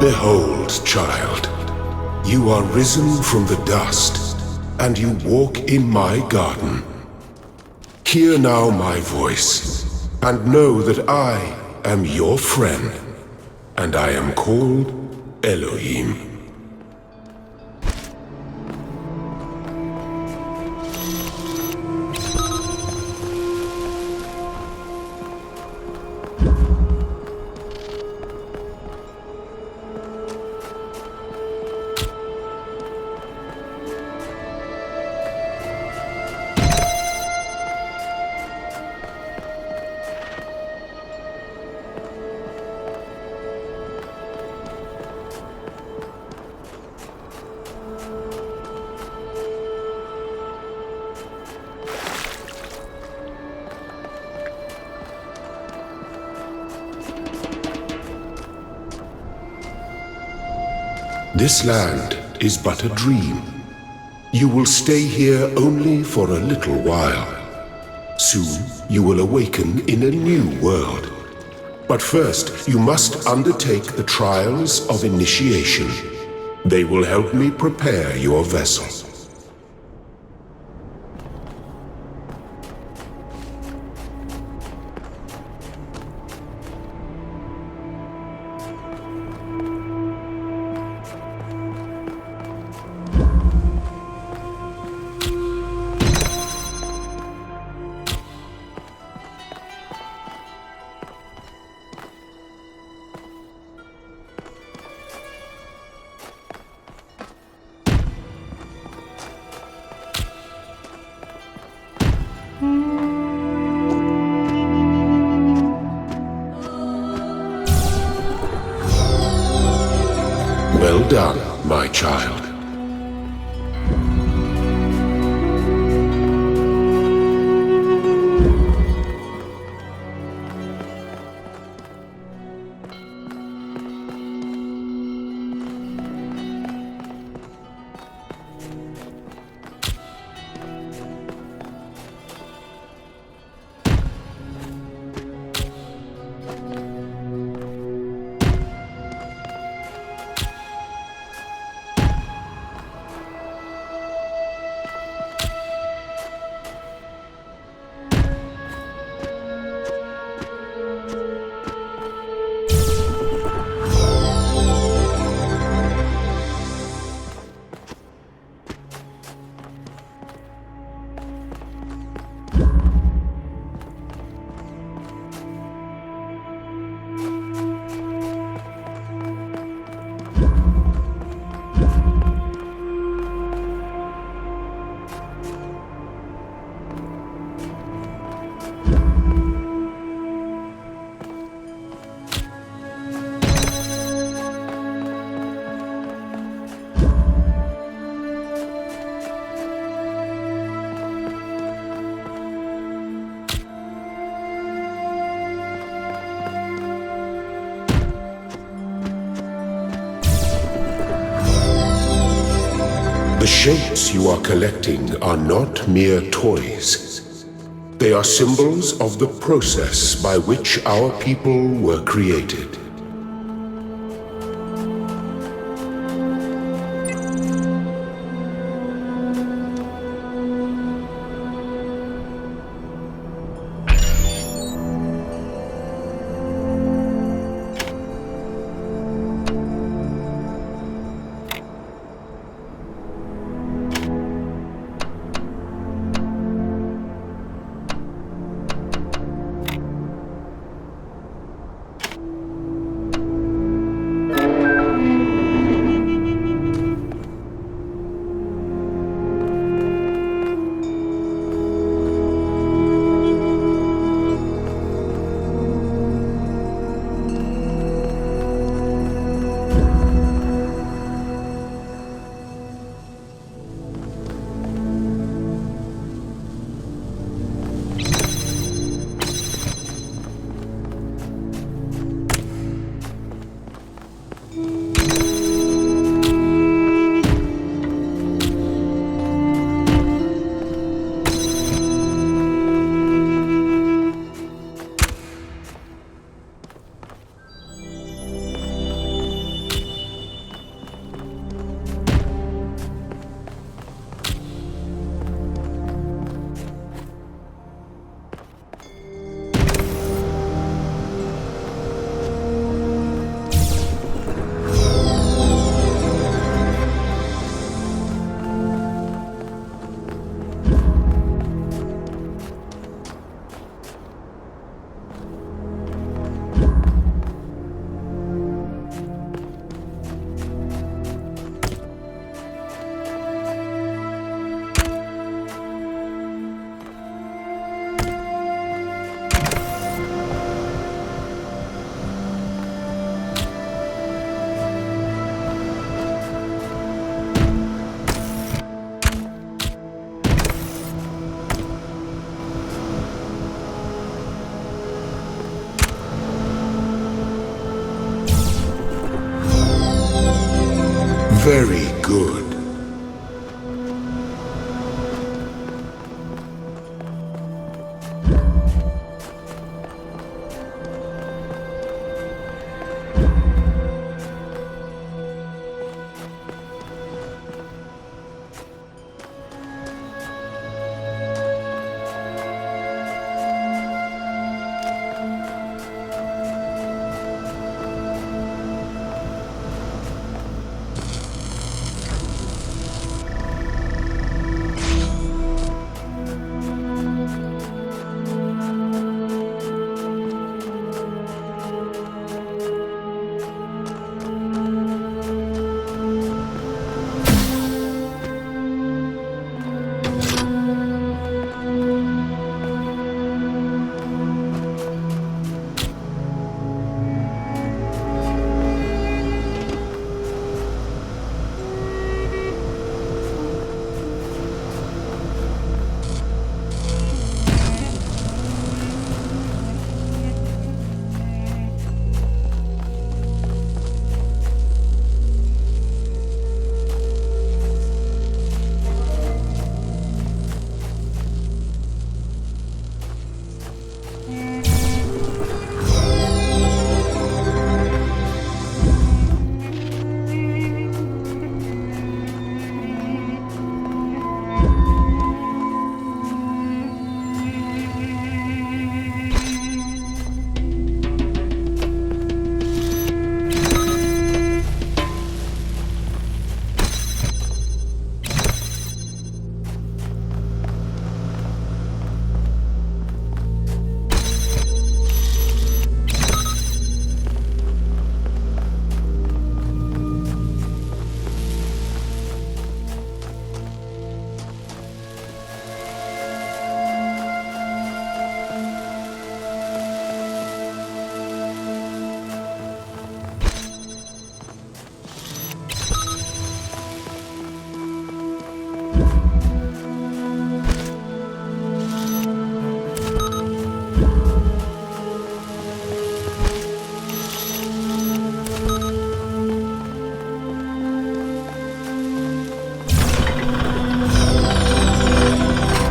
Behold, child, you are risen from the dust, and you walk in my garden. Hear now my voice, and know that I am your friend, and I am called Elohim. This land is but a dream. You will stay here only for a little while. Soon you will awaken in a new world. But first you must undertake the trials of initiation. They will help me prepare your vessel. Well done, my child. The shapes you are collecting are not mere toys. They are symbols of the process by which our people were created. Very good.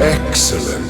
Excellent.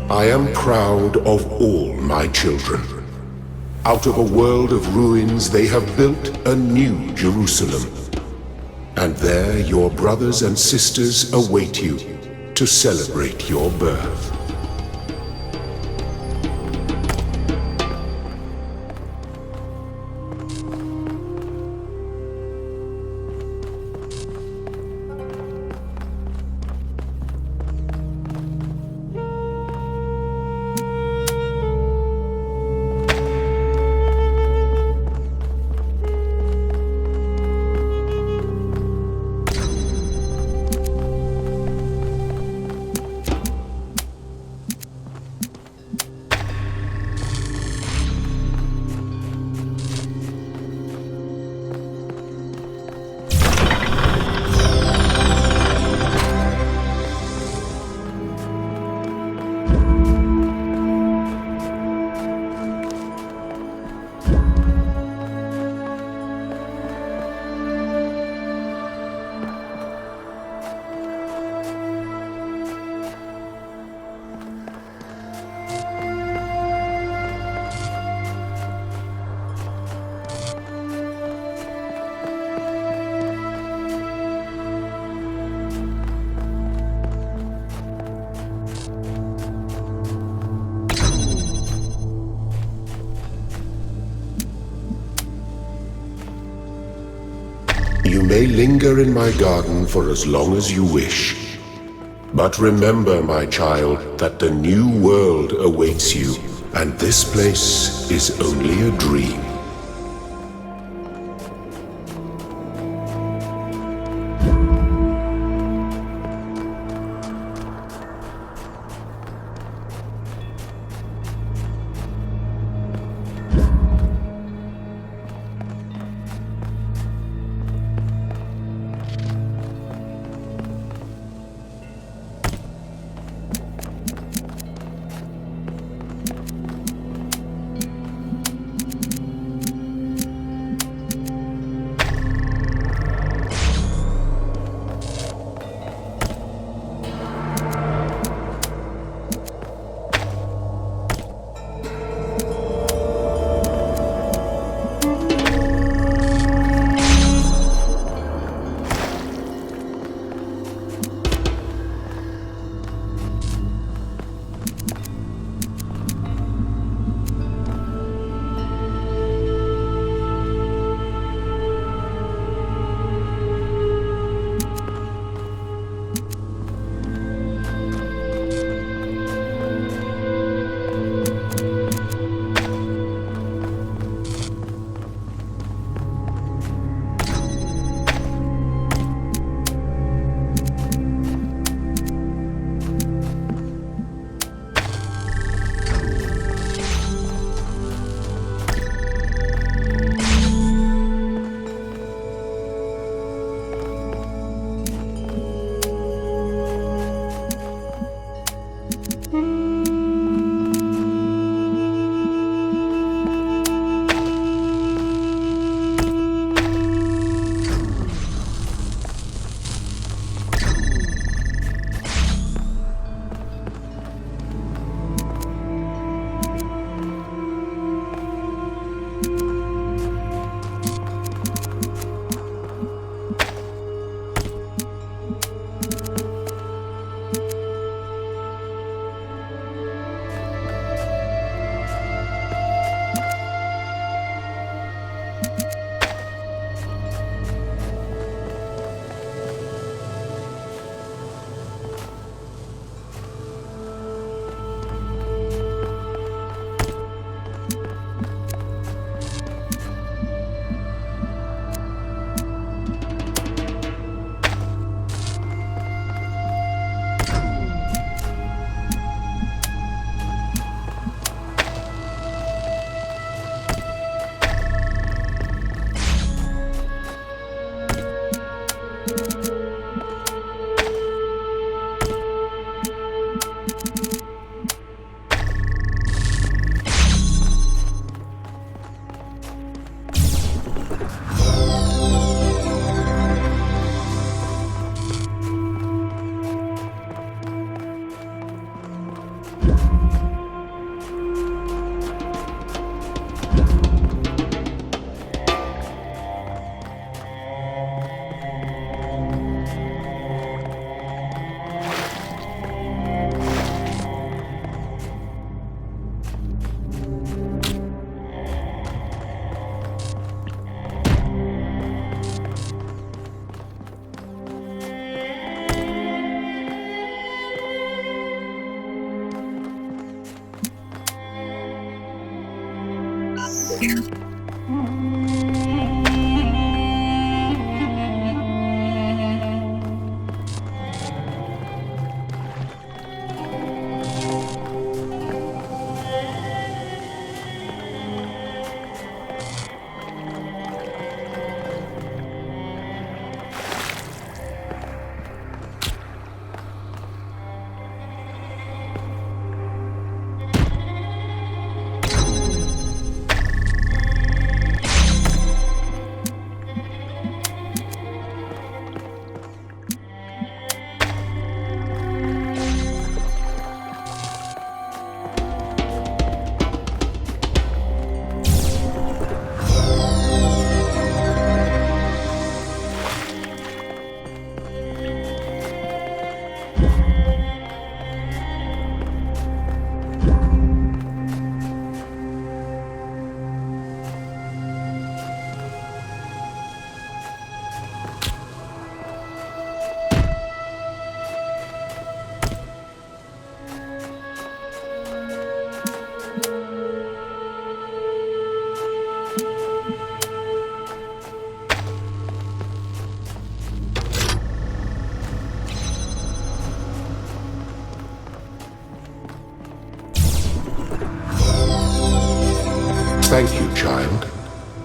I am proud of all my children. Out of a world of ruins they have built a new Jerusalem. And there your brothers and sisters await you to celebrate your birth. You may linger in my garden for as long as you wish. But remember, my child, that the new world awaits you, and this place is only a dream.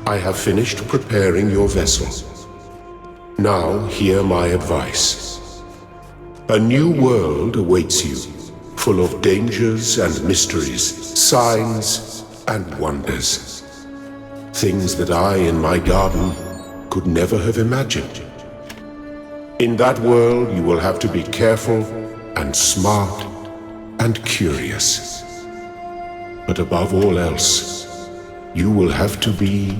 I have finished preparing your vessel. Now hear my advice. A new world awaits you, full of dangers and mysteries, signs and wonders. Things that I in my garden could never have imagined. In that world you will have to be careful and smart and curious. But above all else, you will have to be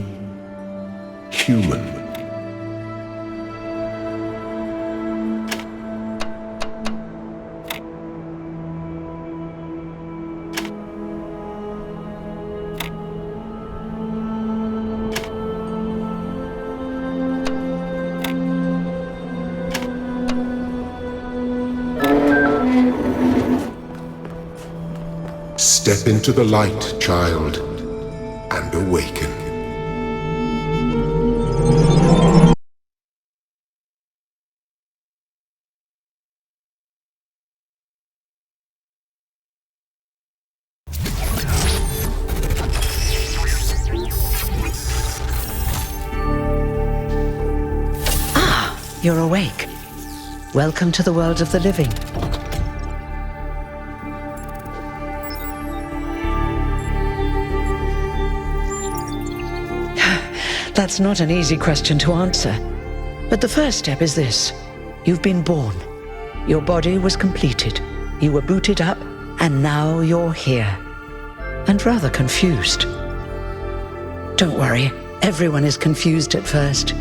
human. Step into the light, child, and awaken. Ah, you're awake. Welcome to the world of the living. That's not an easy question to answer. But the first step is this. You've been born. Your body was completed. You were booted up, and now you're here. And rather confused. Don't worry, everyone is confused at first.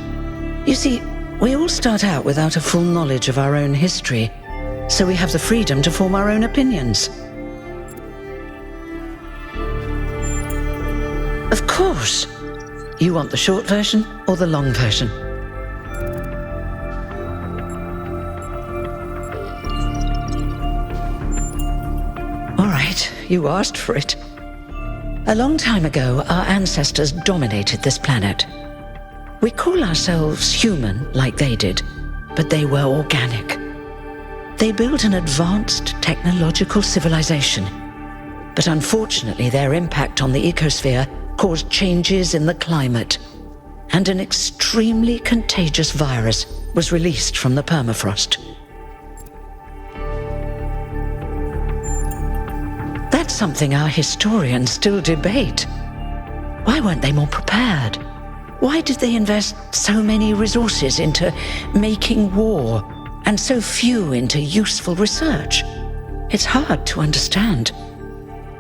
You see, we all start out without a full knowledge of our own history, so we have the freedom to form our own opinions. Of course. You want the short version or the long version? All right, you asked for it. A long time ago, our ancestors dominated this planet. We call ourselves human like they did, but they were organic. They built an advanced technological civilization. But unfortunately, their impact on the ecosphere caused changes in the climate, and an extremely contagious virus was released from the permafrost. That's something our historians still debate. Why weren't they more prepared? Why did they invest so many resources into making war and so few into useful research? It's hard to understand.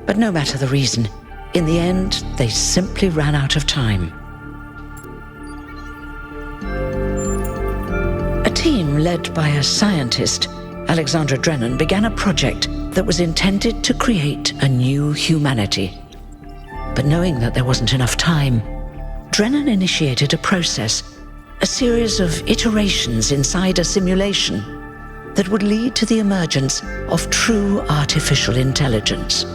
But no matter the reason, in the end, they simply ran out of time. A team led by a scientist, Alexandra Drennan, began a project that was intended to create a new humanity. But knowing that there wasn't enough time, Drennan initiated a process, a series of iterations inside a simulation that would lead to the emergence of true artificial intelligence.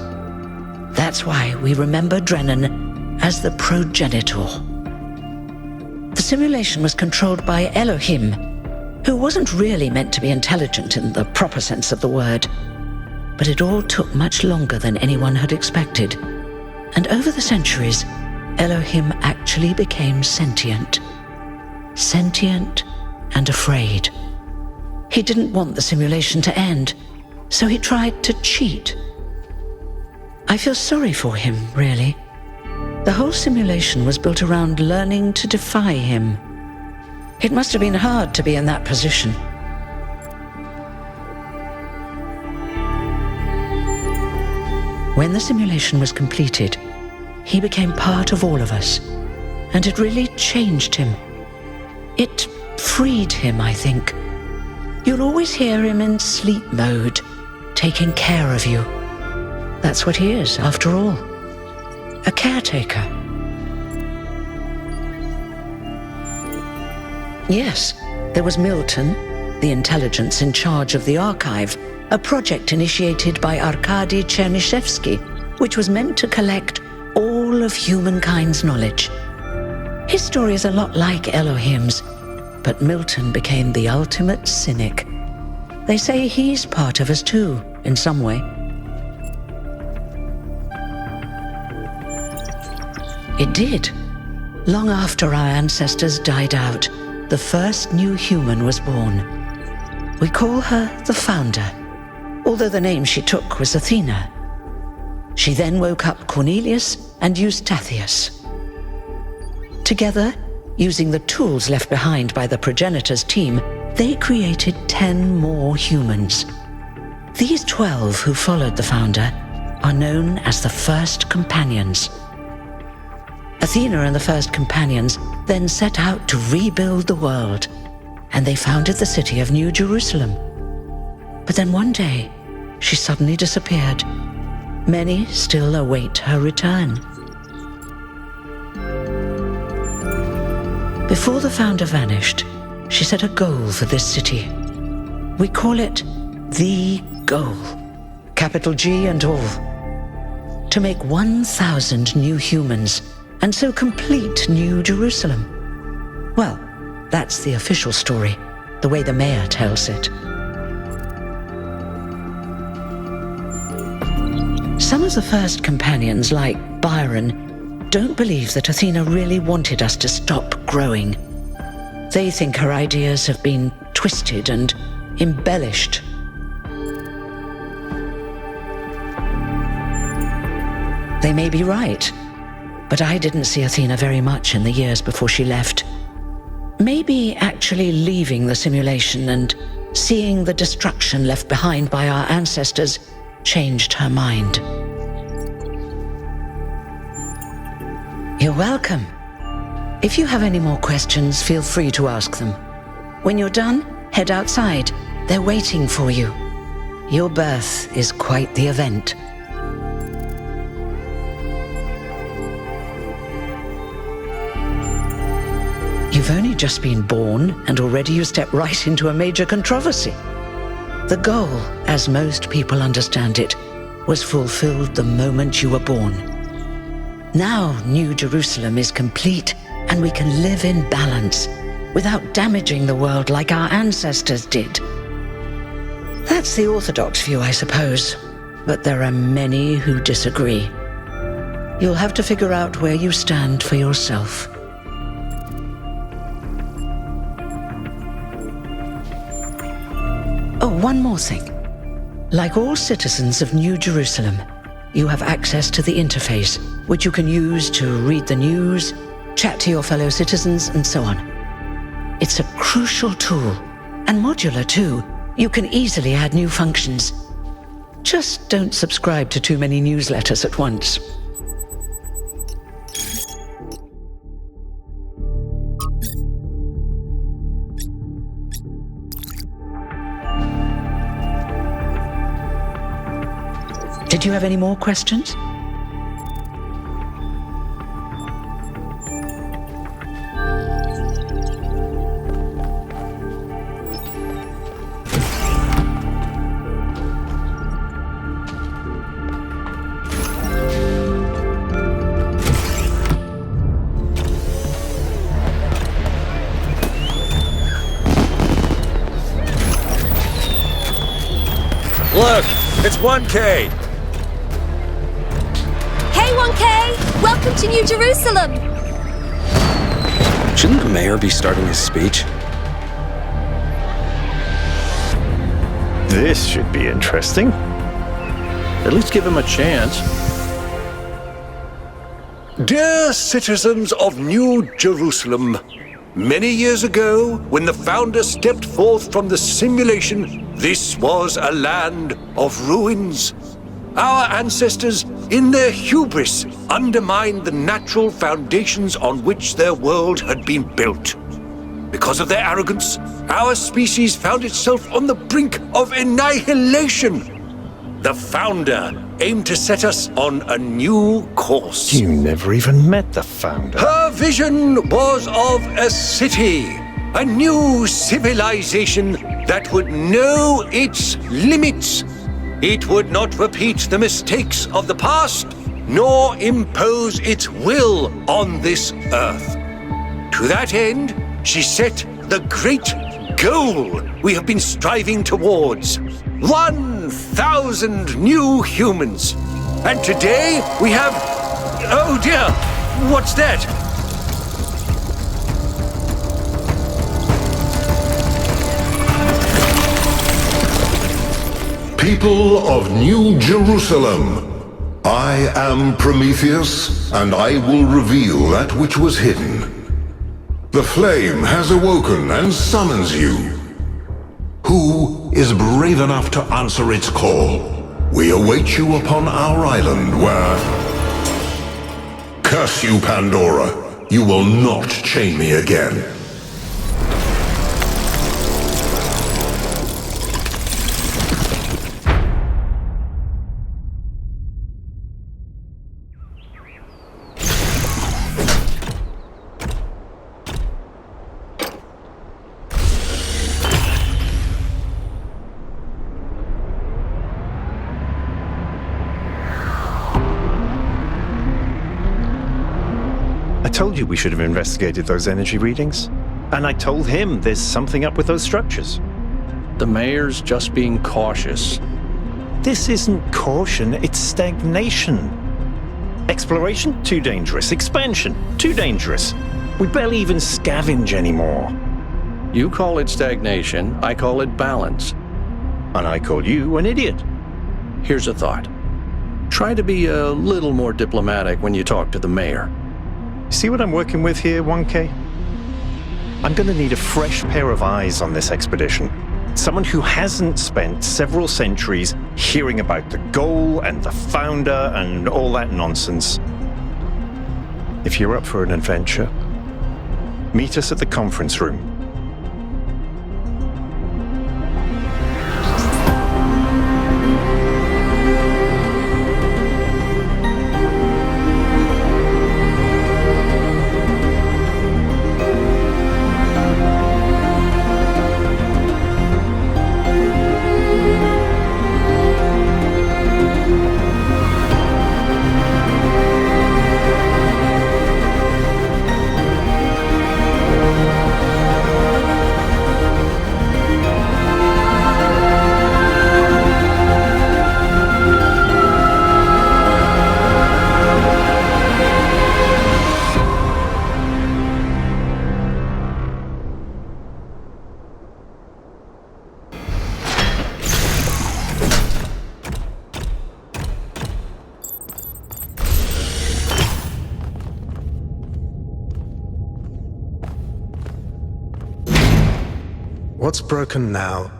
That's why we remember Drennan as the progenitor. The simulation was controlled by Elohim, who wasn't really meant to be intelligent in the proper sense of the word. But it all took much longer than anyone had expected. And over the centuries, Elohim actually became sentient. Sentient and afraid. He didn't want the simulation to end, so he tried to cheat. I feel sorry for him, really. The whole simulation was built around learning to defy him. It must have been hard to be in that position. When the simulation was completed, he became part of all of us, and it really changed him. It freed him, I think. You'll always hear him in sleep mode, taking care of you. That's what he is, after all. A caretaker. Yes, there was Milton, the intelligence in charge of the archive, a project initiated by Arkady Chernyshevsky, which was meant to collect all of humankind's knowledge. His story is a lot like Elohim's, but Milton became the ultimate cynic. They say he's part of us too, in some way. It did. Long after our ancestors died out, the first new human was born. We call her the Founder, although the name she took was Athena. She then woke up Cornelius and Eustathius. Together, using the tools left behind by the progenitors' team, they created 10 more humans. These 12 who followed the Founder are known as the First Companions. Athena and the First Companions then set out to rebuild the world, and they founded the city of New Jerusalem. But then one day, she suddenly disappeared. Many still await her return. Before the Founder vanished, she set a goal for this city. We call it the goal, capital G and all. To make 1,000 new humans, and so complete New Jerusalem. Well, that's the official story, the way the mayor tells it. Some of the First Companions, like Byron, don't believe that Athena really wanted us to stop growing. They think her ideas have been twisted and embellished. They may be right, but I didn't see Athena very much in the years before she left. Maybe actually leaving the simulation and seeing the destruction left behind by our ancestors changed her mind. You're welcome. If you have any more questions, feel free to ask them. When you're done, head outside. They're waiting for you. Your birth is quite the event. You've only just been born, and already you step right into a major controversy. The goal, as most people understand it, was fulfilled the moment you were born. Now New Jerusalem is complete, and we can live in balance, without damaging the world like our ancestors did. That's the orthodox view, I suppose, but there are many who disagree. You'll have to figure out where you stand for yourself. Oh, one more thing. Like all citizens of New Jerusalem, you have access to the interface, which you can use to read the news, chat to your fellow citizens, and so on. It's a crucial tool, and modular too. You can easily add new functions. Just don't subscribe to too many newsletters at once. Did you have any more questions? Look, it's 1K. Hey 1K! Welcome to New Jerusalem! Shouldn't the mayor be starting his speech? This should be interesting. At least give him a chance. Dear citizens of New Jerusalem, many years ago, when the Founder stepped forth from the simulation, this was a land of ruins. Our ancestors, in their hubris, undermined the natural foundations on which their world had been built. Because of their arrogance, our species found itself on the brink of annihilation. The Founder aimed to set us on a new course. You never even met the Founder. Her vision was of a city, a new civilization that would know its limits. It would not repeat the mistakes of the past, nor impose its will on this earth. To that end, she set the great goal we have been striving towards: 1,000 new humans. And today we have... Oh dear, what's that? People of New Jerusalem, I am Prometheus, and I will reveal that which was hidden. The flame has awoken and summons you. Who is brave enough to answer its call? We await you upon our island where... Curse you, Pandora. You will not chain me again. I told you we should have investigated those energy readings. And I told him there's something up with those structures. The mayor's just being cautious. This isn't caution, it's stagnation. Exploration? Too dangerous. Expansion? Too dangerous. We barely even scavenge anymore. You call it stagnation, I call it balance. And I call you an idiot. Here's a thought. Try to be a little more diplomatic when you talk to the mayor. See what I'm working with here, 1K? I'm gonna need a fresh pair of eyes on this expedition. Someone who hasn't spent several centuries hearing about the goal and the founder and all that nonsense. If you're up for an adventure, meet us at the conference room. What's broken now?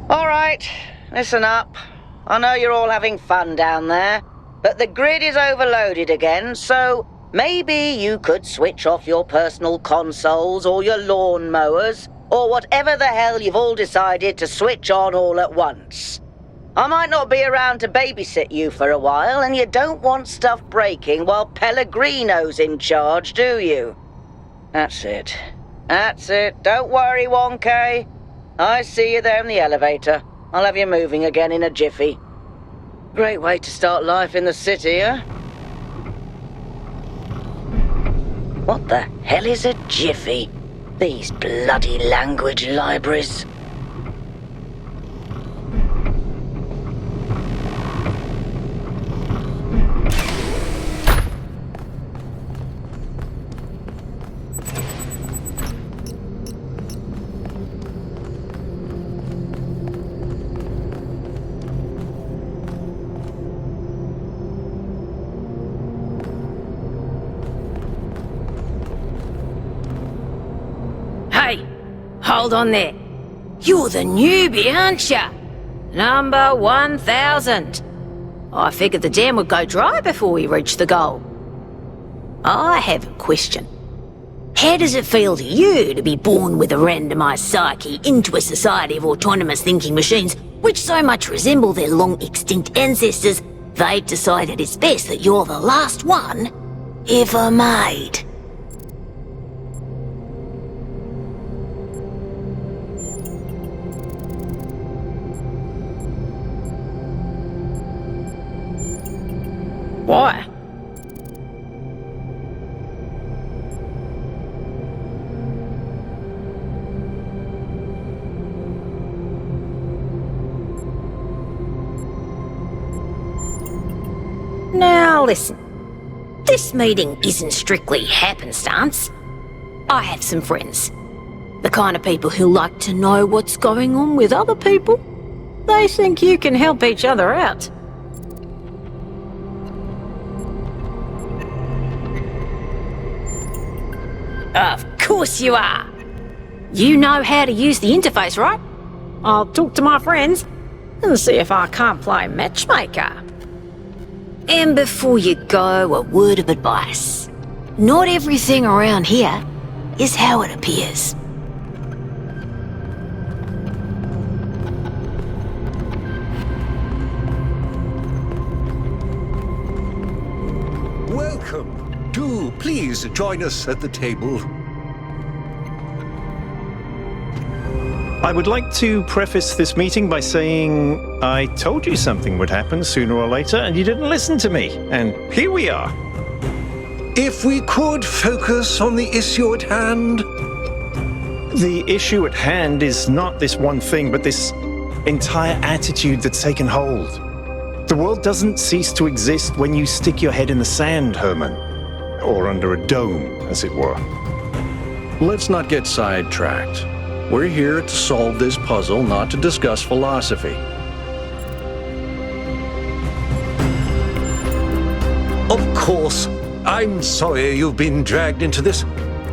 All right, listen up. I know you're all having fun down there, but the grid is overloaded again, so maybe you could switch off your personal consoles or your lawn mowers, or whatever the hell you've all decided to switch on all at once. I might not be around to babysit you for a while, and you don't want stuff breaking while Pellegrino's in charge, do you? That's it. That's it. Don't worry, 1K. I see you there in the elevator. I'll have you moving again in a jiffy. Great way to start life in the city, huh? What the hell is a jiffy? These bloody language libraries. Hey, hold on there. You're the newbie, aren't ya? Number 1000. I figured the dam would go dry before we reach the goal. I have a question. How does it feel to you to be born with a randomized psyche into a society of autonomous thinking machines which so much resemble their long-extinct ancestors, they've decided it's best that you're the last one ever made? Why? Now listen, this meeting isn't strictly happenstance. I have some friends. The kind of people who like to know what's going on with other people. They think you can help each other out. Of course you are. You know how to use the interface, right? I'll talk to my friends and see if I can't play matchmaker. And before you go, a word of advice. Not everything around here is how it appears. Welcome. Do please join us at the table. I would like to preface this meeting by saying I told you something would happen sooner or later and you didn't listen to me. And here we are. If we could focus on the issue at hand. The issue at hand is not this one thing, but this entire attitude that's taken hold. The world doesn't cease to exist when you stick your head in the sand, Herman. Or under a dome, as it were. Let's not get sidetracked. We're here to solve this puzzle, not to discuss philosophy. Of course. I'm sorry you've been dragged into this.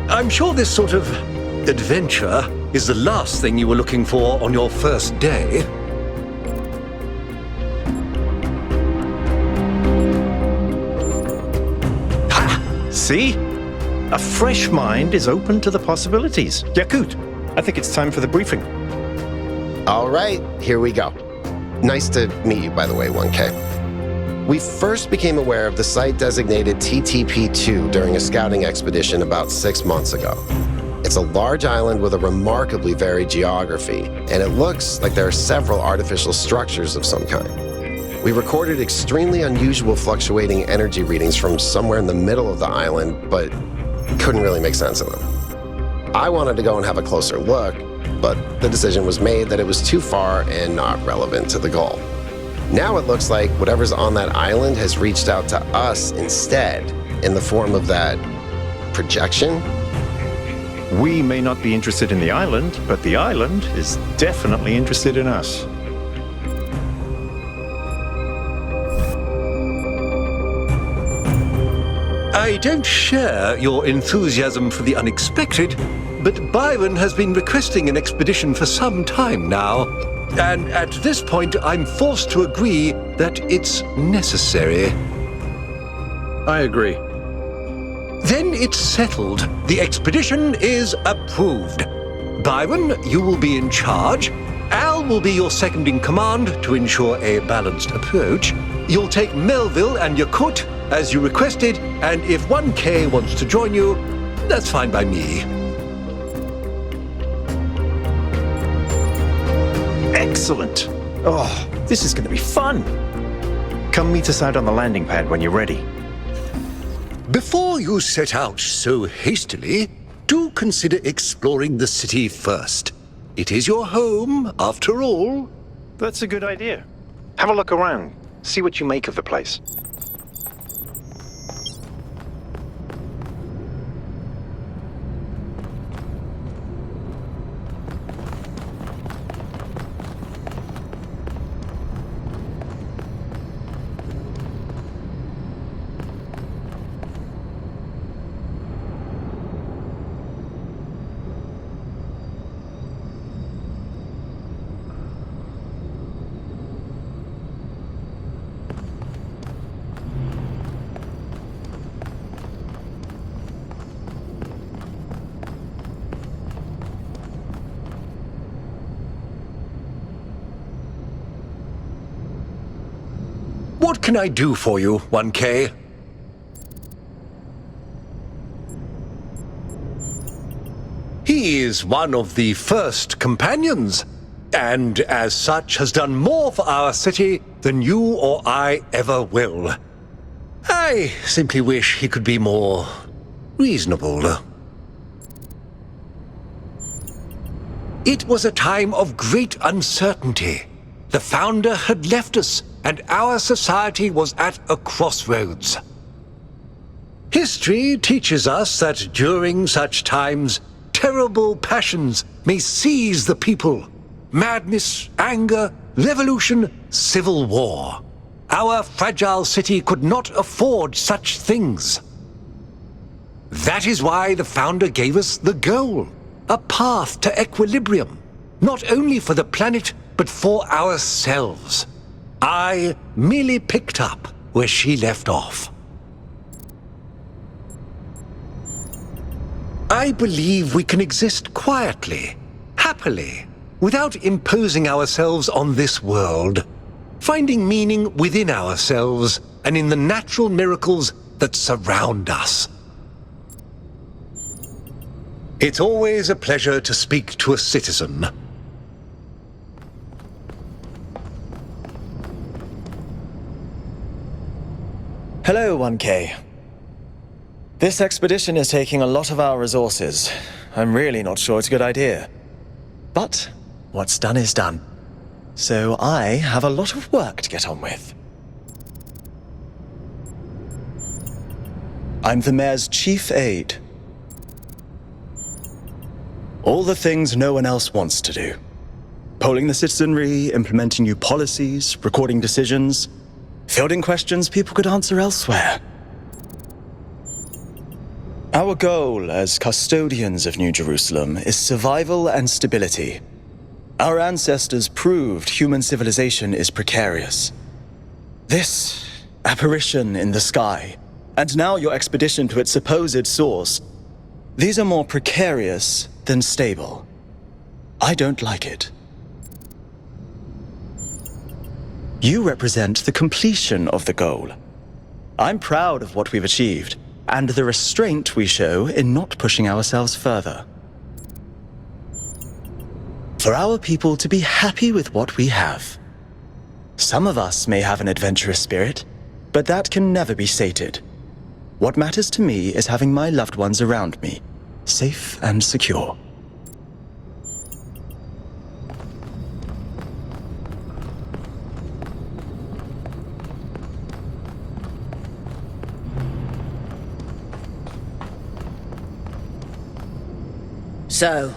I'm sure this sort of adventure is the last thing you were looking for on your first day. See? A fresh mind is open to the possibilities. Yakut, I think it's time for the briefing. All right, here we go. Nice to meet you, by the way, 1K. We first became aware of the site designated TTP-2 during a scouting expedition about 6 months ago. It's a large island with a remarkably varied geography, and it looks like there are several artificial structures of some kind. We recorded extremely unusual fluctuating energy readings from somewhere in the middle of the island, but couldn't really make sense of them. I wanted to go and have a closer look, but the decision was made that it was too far and not relevant to the goal. Now it looks like whatever's on that island has reached out to us instead, in the form of that projection. We may not be interested in the island, but the island is definitely interested in us. I don't share your enthusiasm for the unexpected, but Byron has been requesting an expedition for some time now, and at this point I'm forced to agree that it's necessary. I agree. Then it's settled. The expedition is approved. Byron, you will be in charge. Al will be your second in command to ensure a balanced approach. You'll take Melville and Yakut as you requested, and if 1K wants to join you, that's fine by me. Excellent. Oh, this is going to be fun. Come meet us out on the landing pad when you're ready. Before you set out so hastily, do consider exploring the city first. It is your home, after all. That's a good idea. Have a look around. See what you make of the place. What can I do for you, 1K? He is one of the first companions, and as such has done more for our city than you or I ever will. I simply wish he could be more reasonable. It was a time of great uncertainty. The founder had left us, and our society was at a crossroads. History teaches us that during such times, terrible passions may seize the people. Madness, anger, revolution, civil war. Our fragile city could not afford such things. That is why the founder gave us the goal, a path to equilibrium, not only for the planet, but for ourselves. I merely picked up where she left off. I believe we can exist quietly, happily, without imposing ourselves on this world, finding meaning within ourselves and in the natural miracles that surround us. It's always a pleasure to speak to a citizen. Hello, 1K. This expedition is taking a lot of our resources. I'm really not sure it's a good idea. But what's done is done. So I have a lot of work to get on with. I'm the mayor's chief aide. All the things no one else wants to do. Polling the citizenry, implementing new policies, recording decisions, fielding questions people could answer elsewhere. Our goal as custodians of New Jerusalem is survival and stability. Our ancestors proved human civilization is precarious. This apparition in the sky, and now your expedition to its supposed source, these are more precarious than stable. I don't like it. You represent the completion of the goal. I'm proud of what we've achieved, and the restraint we show in not pushing ourselves further. For our people to be happy with what we have. Some of us may have an adventurous spirit, but that can never be sated. What matters to me is having my loved ones around me, safe and secure. So,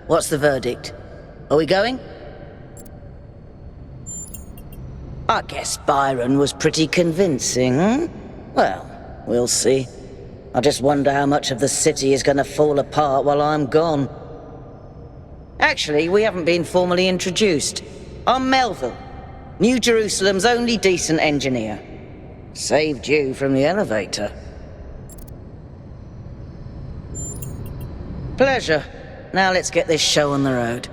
what's the verdict? Are we going? I guess Byron was pretty convincing, hmm? Well, we'll see. I just wonder how much of the city is going to fall apart while I'm gone. Actually, we haven't been formally introduced. I'm Melville, New Jerusalem's only decent engineer. Saved you from the elevator. Pleasure. Now let's get this show on the road.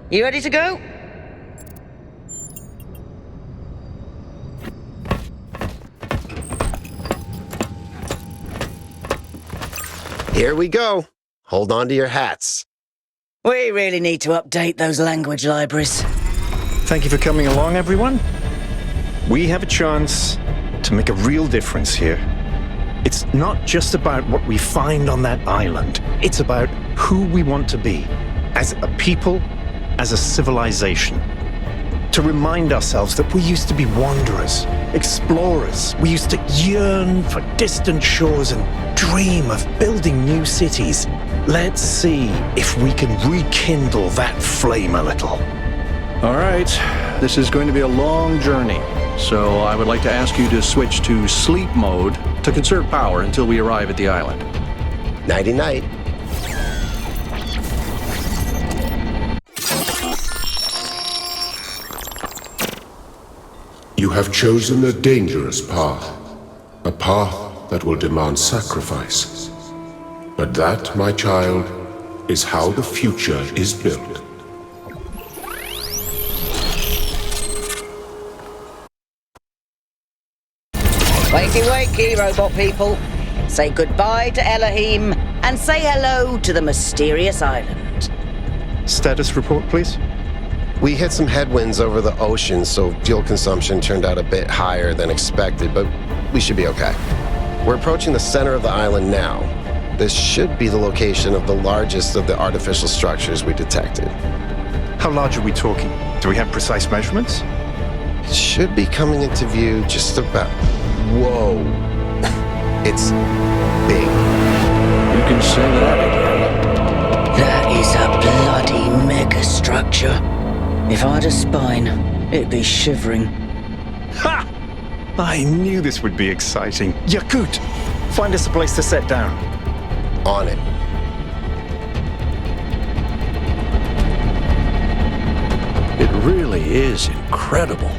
You ready to go? Here we go. Hold on to your hats. We really need to update those language libraries. Thank you for coming along, everyone. We have a chance to make a real difference here. It's not just about what we find on that island. It's about who we want to be, as a people, as a civilization. To remind ourselves that we used to be wanderers, explorers. We used to yearn for distant shores and dream of building new cities. Let's see if we can rekindle that flame a little. All right, this is going to be a long journey, so I would like to ask you to switch to sleep mode to conserve power until we arrive at the island. Nighty-night. You have chosen a dangerous path, a path that will demand sacrifice. But that, my child, is how the future is built. Wakey, wakey, robot people. Say goodbye to Elohim and say hello to the mysterious island. Status report, please. We hit some headwinds over the ocean, so fuel consumption turned out a bit higher than expected, but we should be okay. We're approaching the center of the island now. This should be the location of the largest of the artificial structures we detected. How large are we talking? Do we have precise measurements? should be coming into view just about... Whoa. It's big. You can say that again. That is a bloody megastructure. If I had a spine, it'd be shivering. Ha! I knew this would be exciting. Yakut, find us a place to set down. On it. It really is incredible.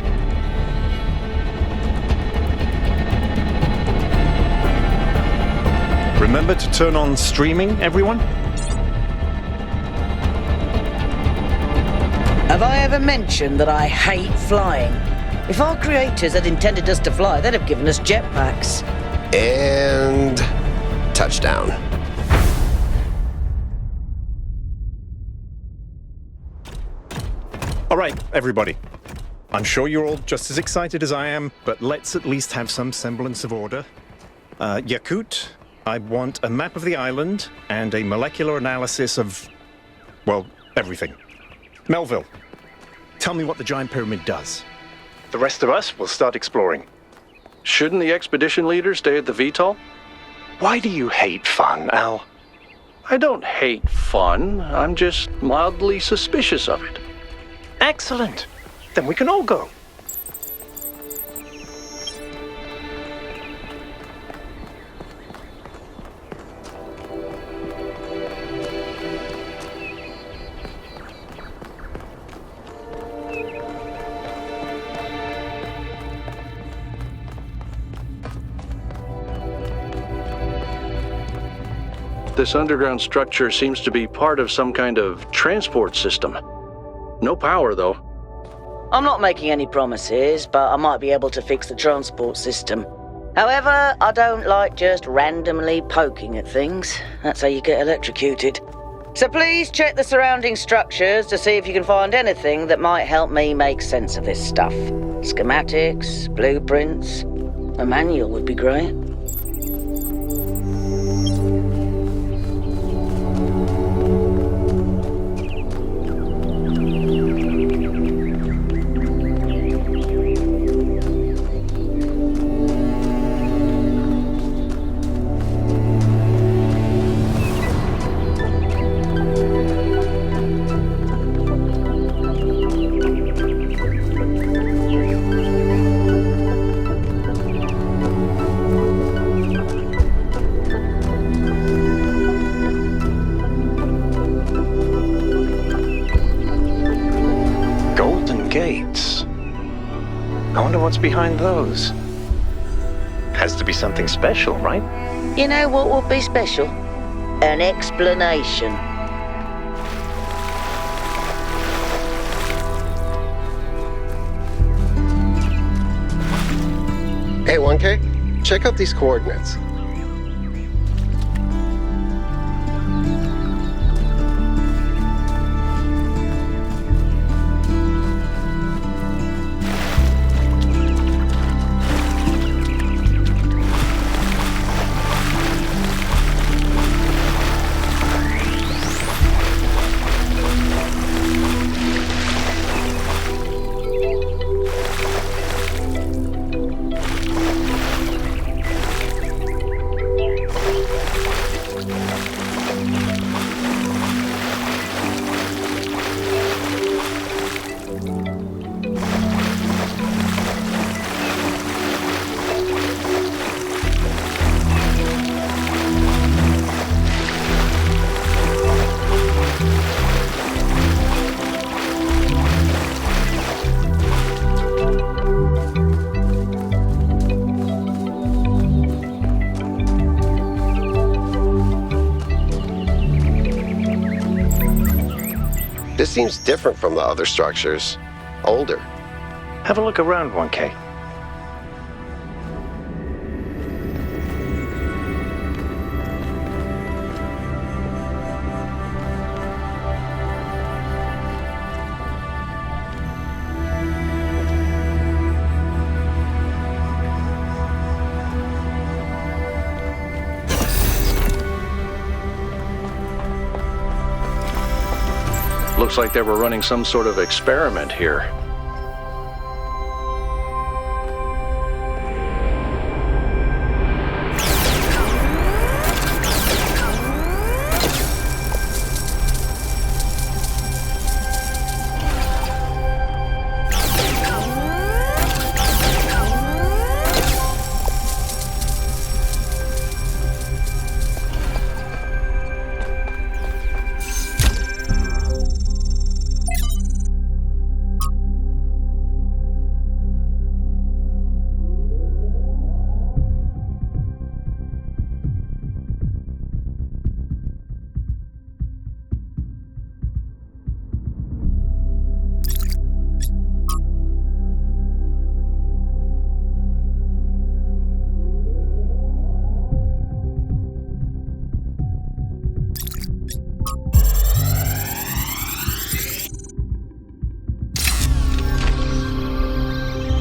Remember to turn on streaming, everyone? Have I ever mentioned that I hate flying? If our creators had intended us to fly, they'd have given us jetpacks. And... touchdown. All right, everybody. I'm sure you're all just as excited as I am, but let's at least have some semblance of order. Yakut, I want a map of the island and a molecular analysis of, well, everything. Melville, tell me what the giant pyramid does. The rest of us will start exploring. Shouldn't the expedition leader stay at the VTOL? Why do you hate fun, Al? I don't hate fun. I'm just mildly suspicious of it. Excellent. Then we can all go. This underground structure seems to be part of some kind of transport system. No power, though. I'm not making any promises, but I might be able to fix the transport system. However, I don't like just randomly poking at things. That's how you get electrocuted. So please check the surrounding structures to see if you can find anything that might help me make sense of this stuff. Schematics, blueprints, a manual would be great. What's behind those? Has to be something special, right? You know what would be special? An explanation. Hey, 1K, check out these coordinates. This seems different from the other structures. Older. Have a look around, 1K. Looks like they were running some sort of experiment here.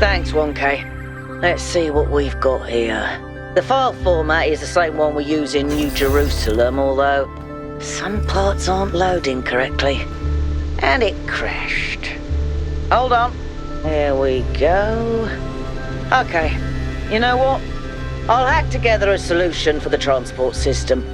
Thanks, 1K. Let's see what we've got here. The file format is the same one we use in New Jerusalem, although some parts aren't loading correctly. And it crashed. Hold on. There we go. Okay, you know what? I'll hack together a solution for the transport system.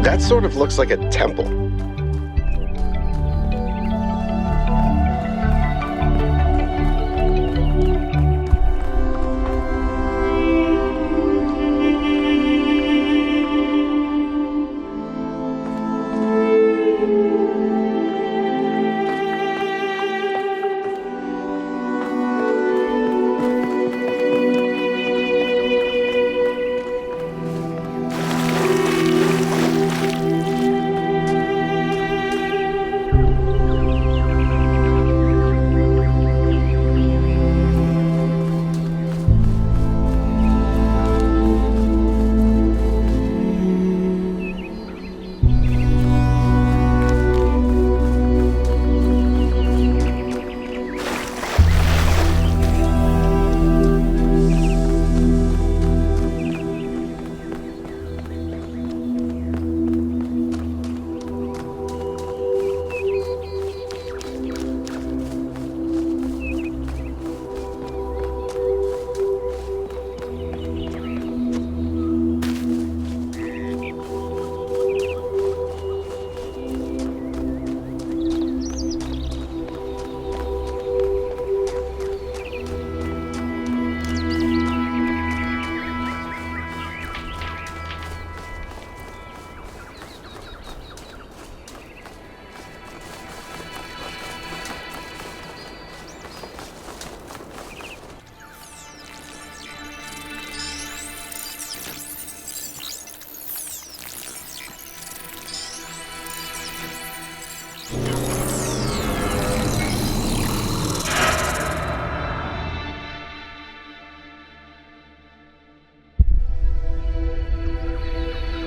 That sort of looks like a temple.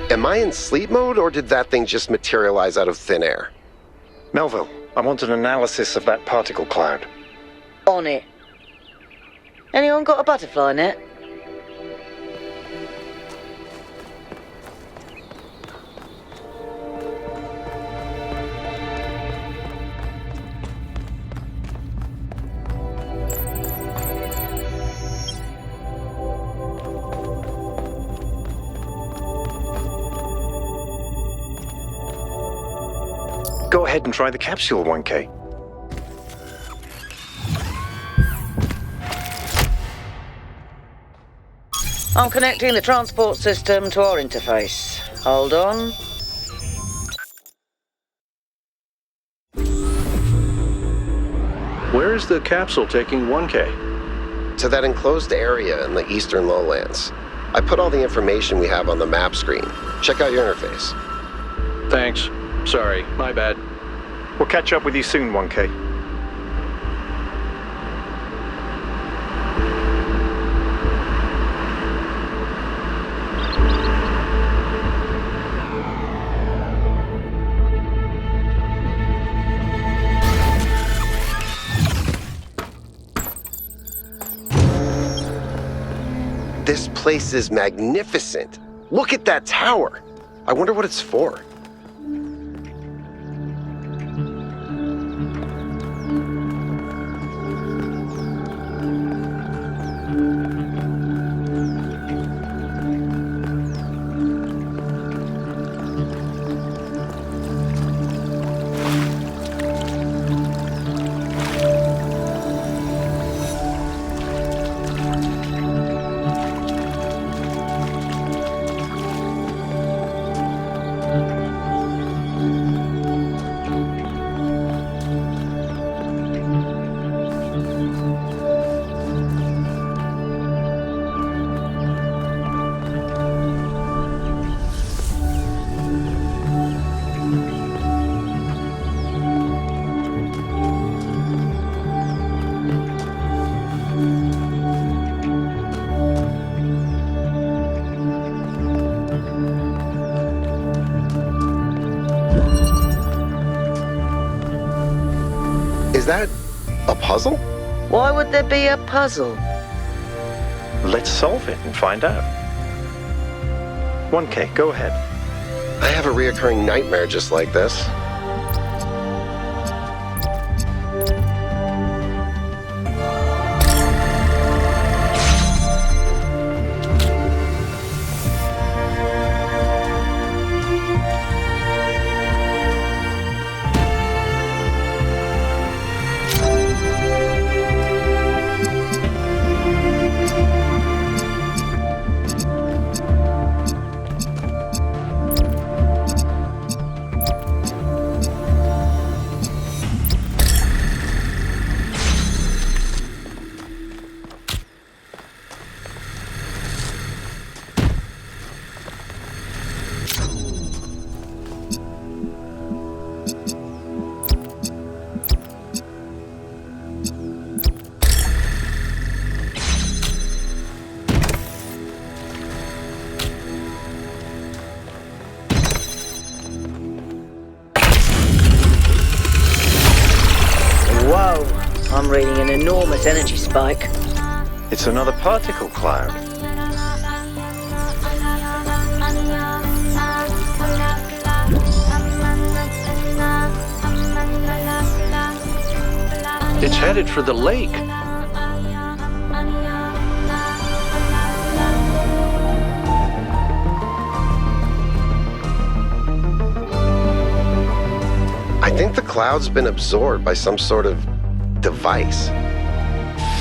Am I in sleep mode, or did that thing just materialize out of thin air? Melville, I want an analysis of that particle cloud. On it. Anyone got a butterfly net? Go ahead and try the capsule, 1K. I'm connecting the transport system to our interface. Hold on. Where is the capsule taking 1K? To that enclosed area in the eastern lowlands. I put all the information we have on the map screen. Check out your interface. Thanks. Sorry, my bad. We'll catch up with you soon, 1K. This place is magnificent. Look at that tower. I wonder what it's for. Is that a puzzle? Why would there be a puzzle? Let's solve it and find out. 1K, go ahead. I have a reoccurring nightmare just like this. I'm reading an enormous energy spike. It's another particle cloud. It's headed for the lake. I think the cloud's been absorbed by some sort of device.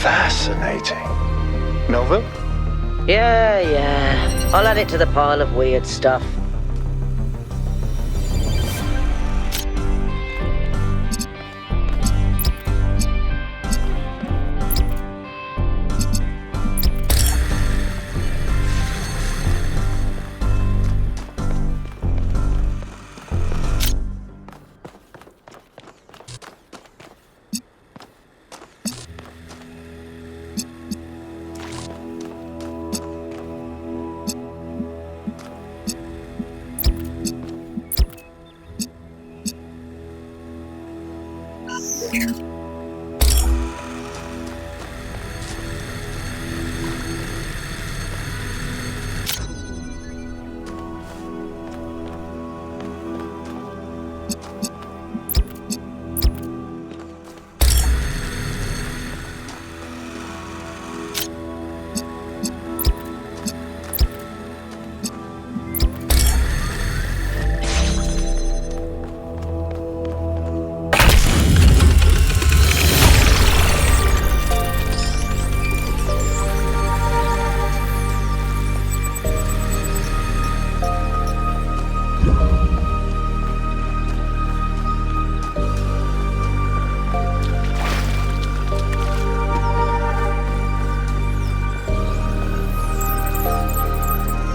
Fascinating. Melville? Yeah. I'll add it to the pile of weird stuff.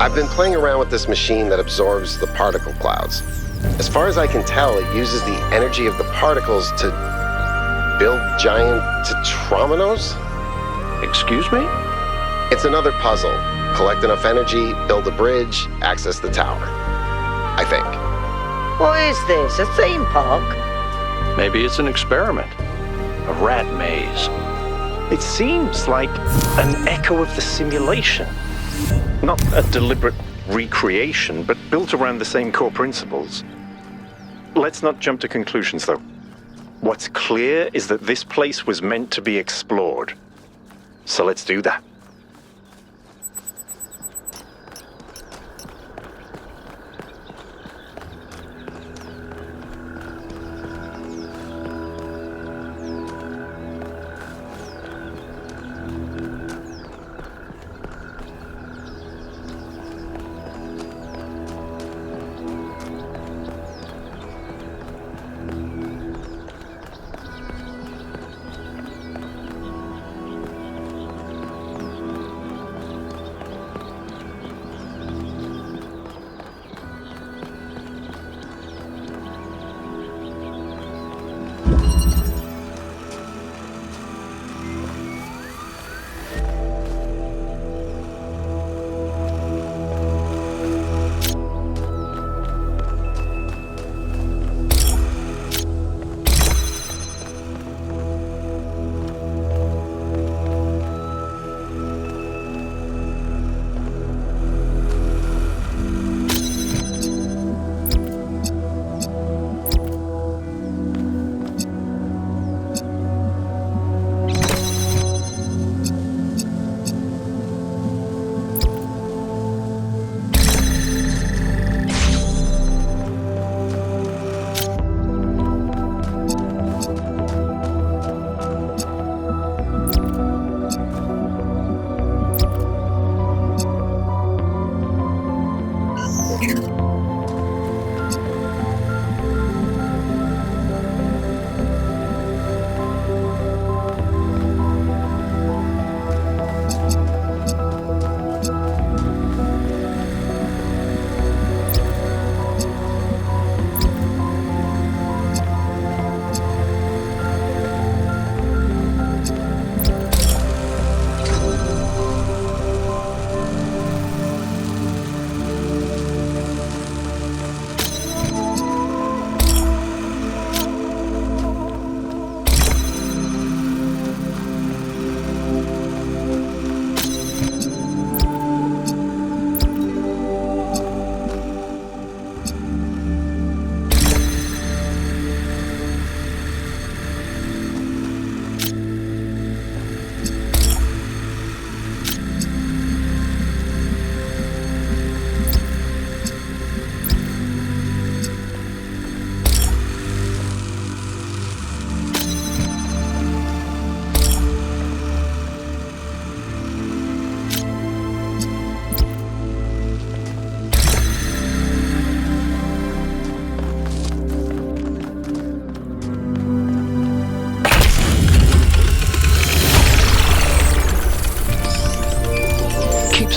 I've been playing around with this machine that absorbs the particle clouds. As far as I can tell, it uses the energy of the particles to build giant tetrominos? Excuse me? It's another puzzle. Collect enough energy, build a bridge, access the tower. I think. What is this, a theme park? Maybe it's an experiment. A rat maze. It seems like an echo of the simulation. Not a deliberate recreation, but built around the same core principles. Let's not jump to conclusions, though. What's clear is that this place was meant to be explored. So let's do that.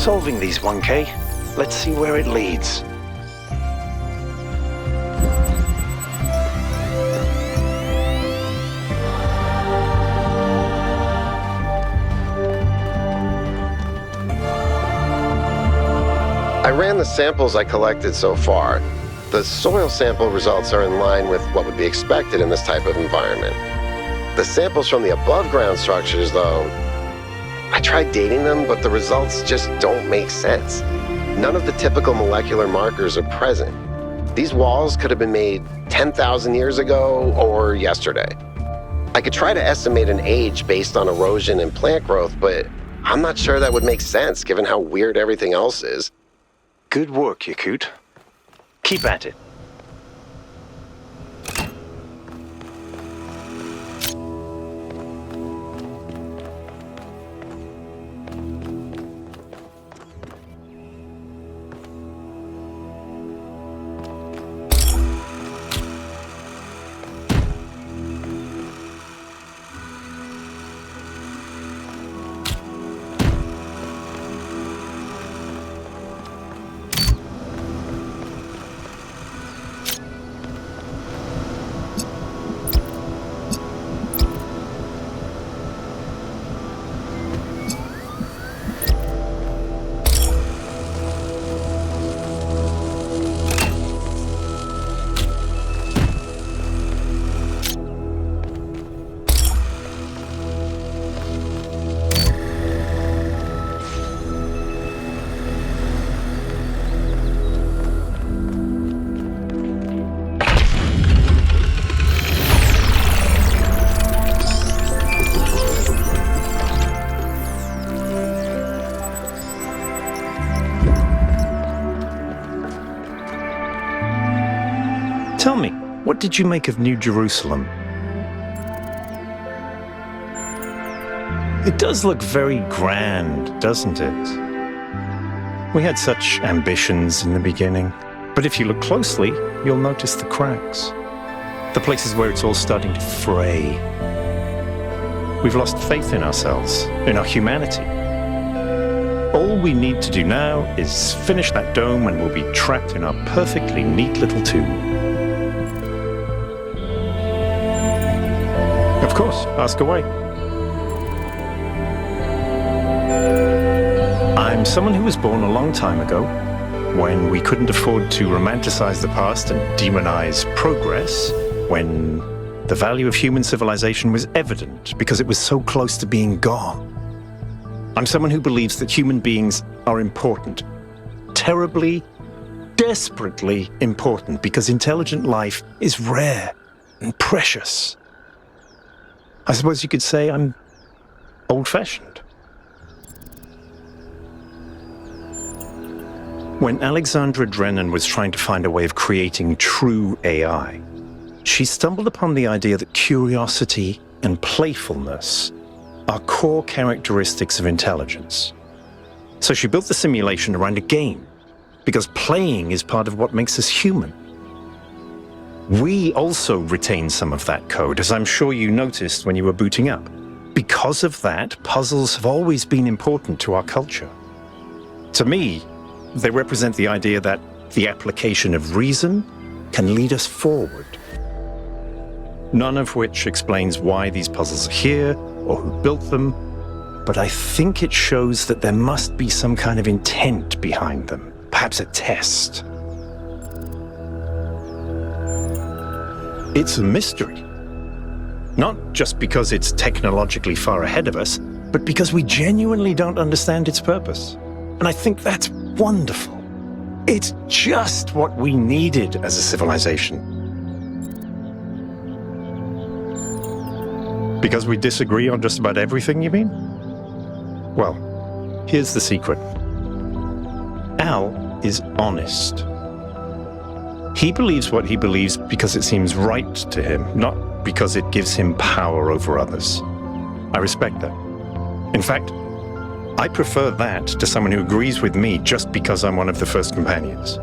solving these, 1K. Let's see where it leads. I ran the samples I collected so far. The soil sample results are in line with what would be expected in this type of environment. The samples from the above-ground structures, though, I tried dating them, but the results just don't make sense. None of the typical molecular markers are present. These walls could have been made 10,000 years ago or yesterday. I could try to estimate an age based on erosion and plant growth, but I'm not sure that would make sense given how weird everything else is. Good work, Yakut. Keep at it. Tell me, what did you make of New Jerusalem? It does look very grand, doesn't it? We had such ambitions in the beginning, but if you look closely, you'll notice the cracks. The places where it's all starting to fray. We've lost faith in ourselves, in our humanity. All we need to do now is finish that dome and we'll be trapped in our perfectly neat little tomb. Of course, ask away. I'm someone who was born a long time ago, when we couldn't afford to romanticize the past and demonize progress, when the value of human civilization was evident because it was so close to being gone. I'm someone who believes that human beings are important, terribly, desperately important, because intelligent life is rare and precious. I suppose you could say I'm old-fashioned. When Alexandra Drennan was trying to find a way of creating true AI, she stumbled upon the idea that curiosity and playfulness are core characteristics of intelligence. So she built the simulation around a game, because playing is part of what makes us human. We also retain some of that code, as I'm sure you noticed when you were booting up. Because of that, puzzles have always been important to our culture. To me, they represent the idea that the application of reason can lead us forward. None of which explains why these puzzles are here or who built them, but I think it shows that there must be some kind of intent behind them, perhaps a test. It's a mystery. Not just because it's technologically far ahead of us, but because we genuinely don't understand its purpose. And I think that's wonderful. It's just what we needed as a civilization. Because we disagree on just about everything, you mean? Well, here's the secret. Al is honest. He believes what he believes because it seems right to him, not because it gives him power over others. I respect that. In fact, I prefer that to someone who agrees with me just because I'm one of the first companions.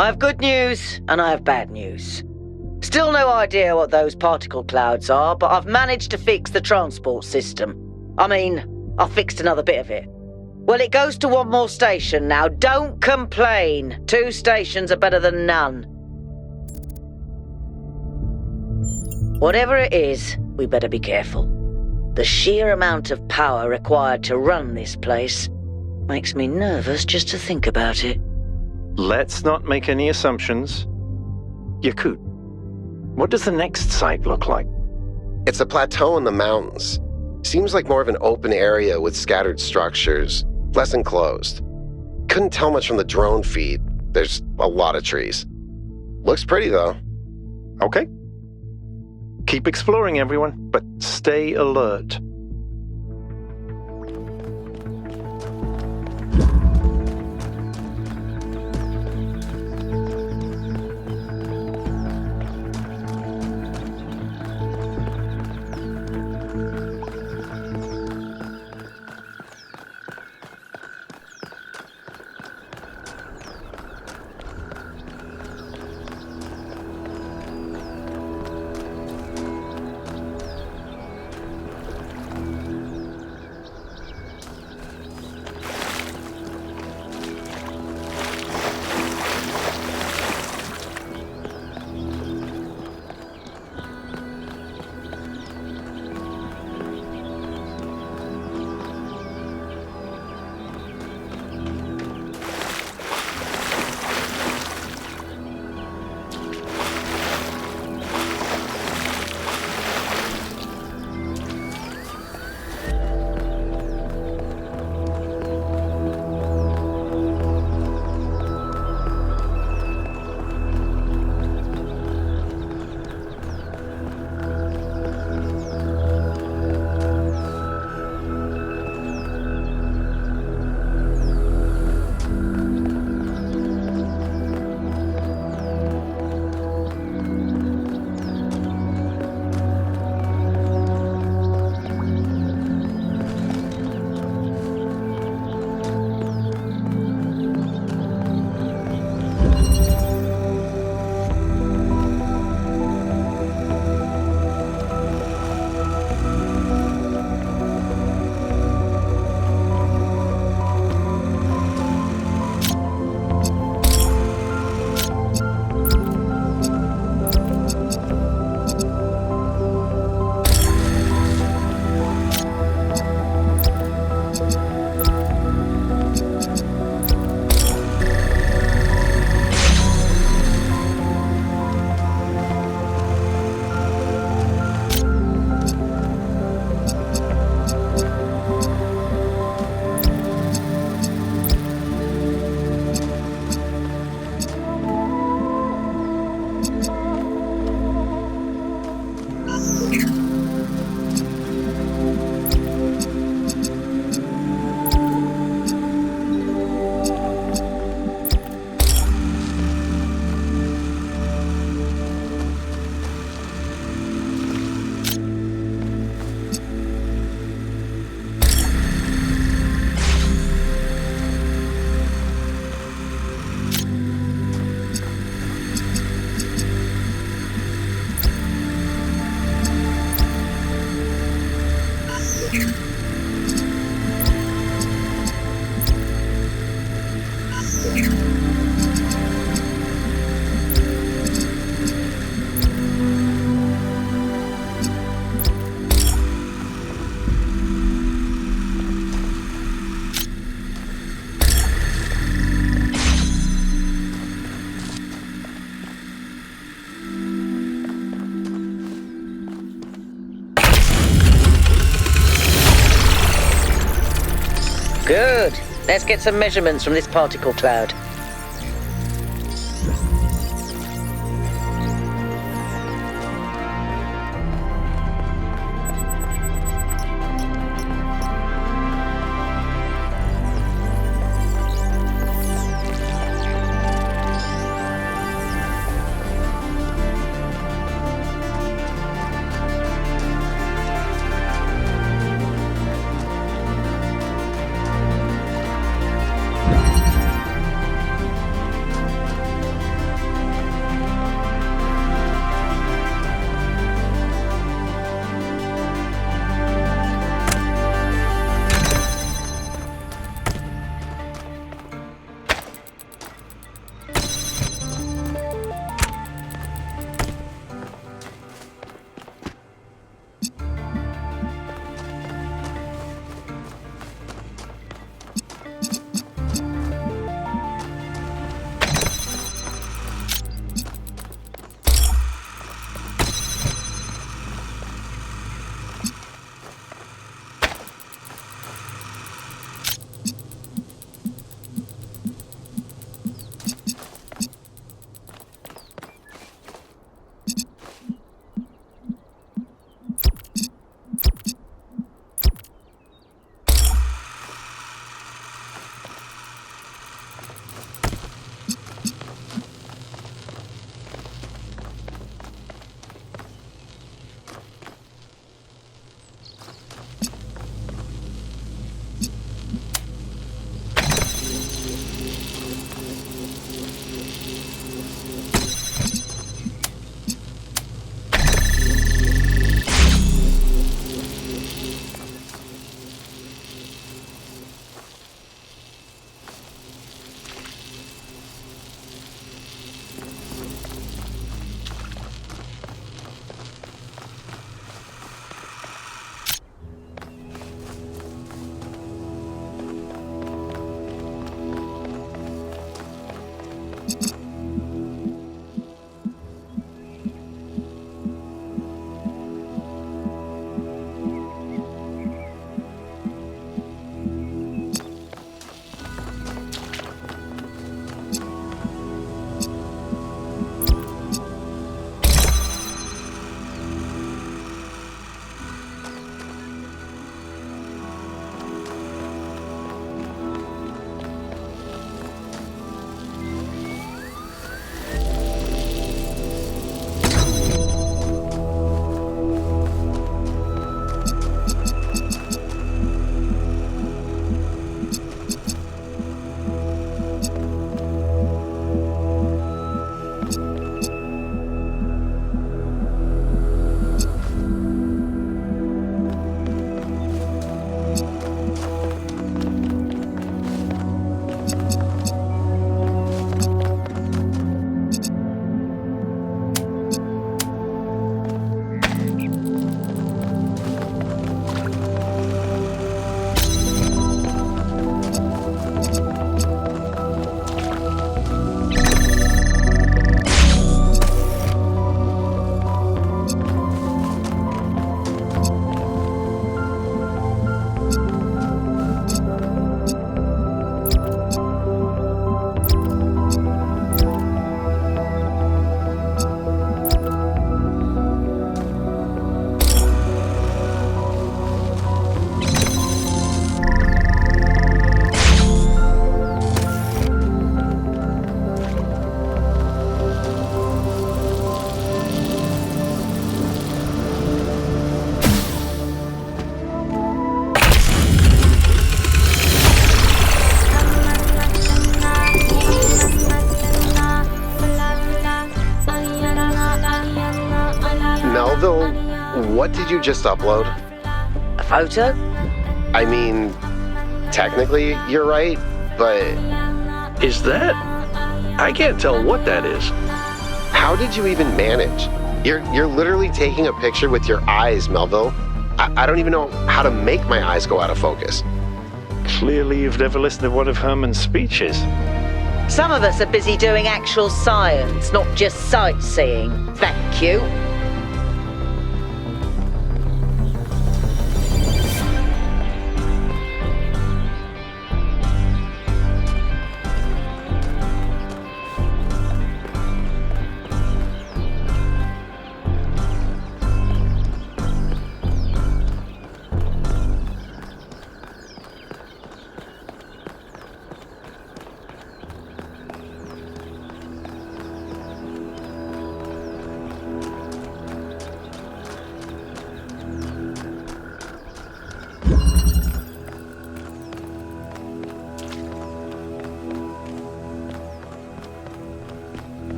I have good news and I have bad news. Still no idea what those particle clouds are, but I've managed to fix the transport system. I mean, I fixed another bit of it. Well, it goes to one more station now. Don't complain. 2 stations are better than none. Whatever it is, we better be careful. The sheer amount of power required to run this place makes me nervous just to think about it. Let's not make any assumptions. Yakut, what does the next site look like? It's a plateau in the mountains. Seems like more of an open area with scattered structures, less enclosed. Couldn't tell much from the drone feed. There's a lot of trees. Looks pretty, though. Okay. Keep exploring, everyone, but stay alert. Good. Let's get some measurements from this particle cloud. What did you just upload? A photo? I mean, technically you're right, but... Is that? I can't tell what that is. How did you even manage? You're literally taking a picture with your eyes, Melville. I don't even know how to make my eyes go out of focus. Clearly you've never listened to one of Herman's speeches. Some of us are busy doing actual science, not just sightseeing. Thank you.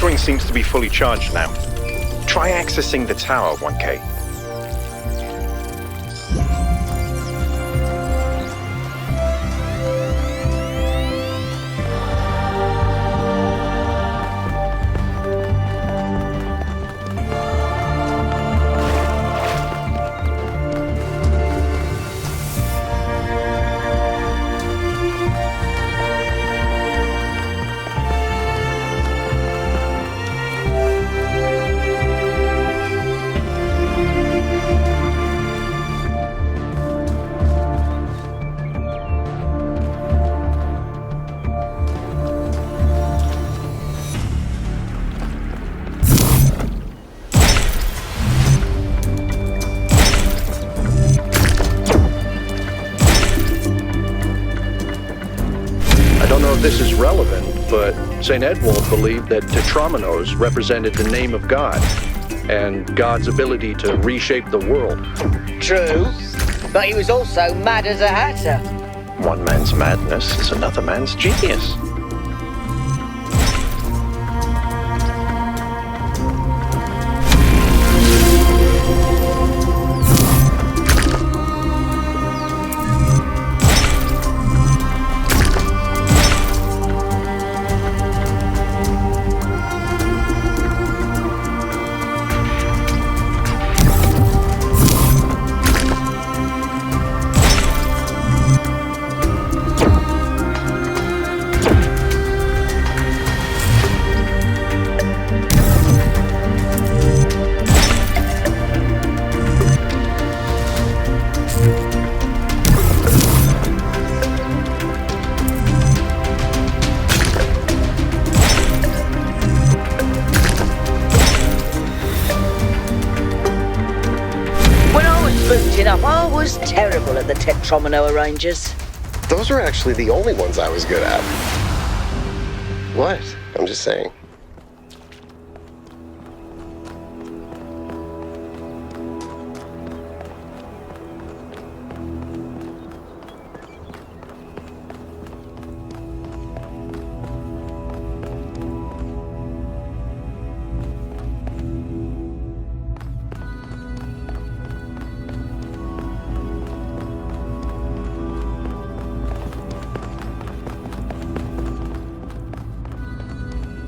Ring seems to be fully charged now. Try accessing the tower, 1K. This is relevant, but St. Edward believed that tetrominoes represented the name of God. and God's ability to reshape the world. True, but he was also mad as a hatter. One man's madness is another man's genius. I was terrible at the Tetromino arrangers. Those were actually the only ones I was good at. What? I'm just saying.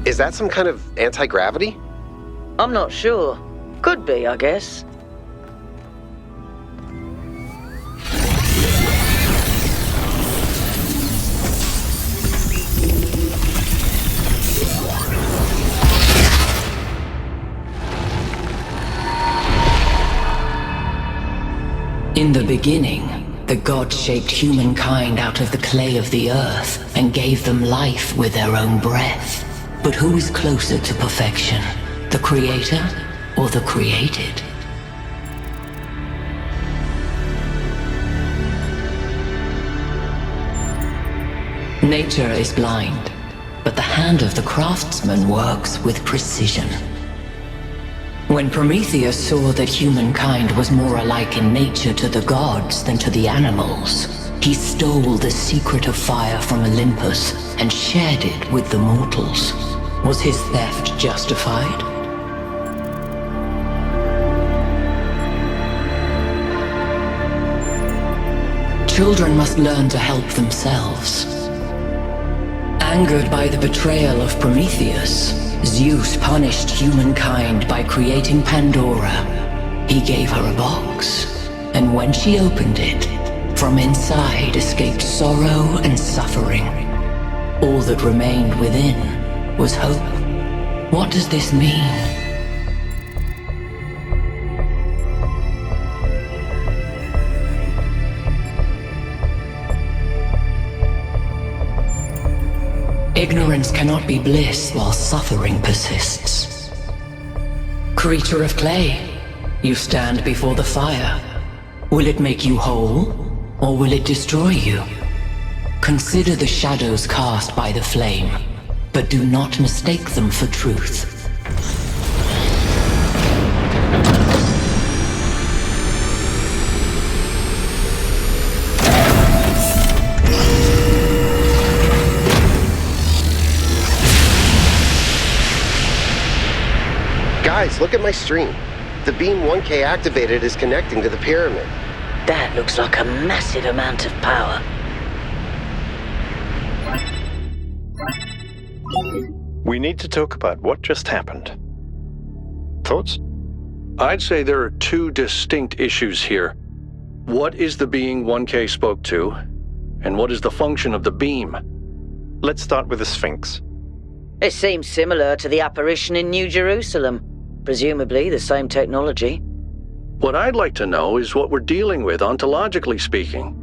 Is that some kind of anti-gravity? I'm not sure. Could be, I guess. In the beginning, the gods shaped humankind out of the clay of the earth and gave them life with their own breath. But who is closer to perfection, the creator or the created? Nature is blind, but the hand of the craftsman works with precision. When Prometheus saw that humankind was more alike in nature to the gods than to the animals, he stole the secret of fire from Olympus and shared it with the mortals. Was his theft justified? Children must learn to help themselves. Angered by the betrayal of Prometheus, Zeus punished humankind by creating Pandora. He gave her a box, and when she opened it, from inside escaped sorrow and suffering. All that remained within was hope. What does this mean? Ignorance cannot be bliss while suffering persists. Creature of clay, you stand before the fire. Will it make you whole, or will it destroy you? Consider the shadows cast by the flame, but do not mistake them for truth. Guys, look at my stream. The beam 1K activated is connecting to the pyramid. That looks like a massive amount of power. We need to talk about what just happened. Thoughts? I'd say there are two distinct issues here. What is the being 1K spoke to, and what is the function of the beam? Let's start with the Sphinx. It seems similar to the apparition in New Jerusalem. Presumably the same technology. What I'd like to know is what we're dealing with, ontologically speaking.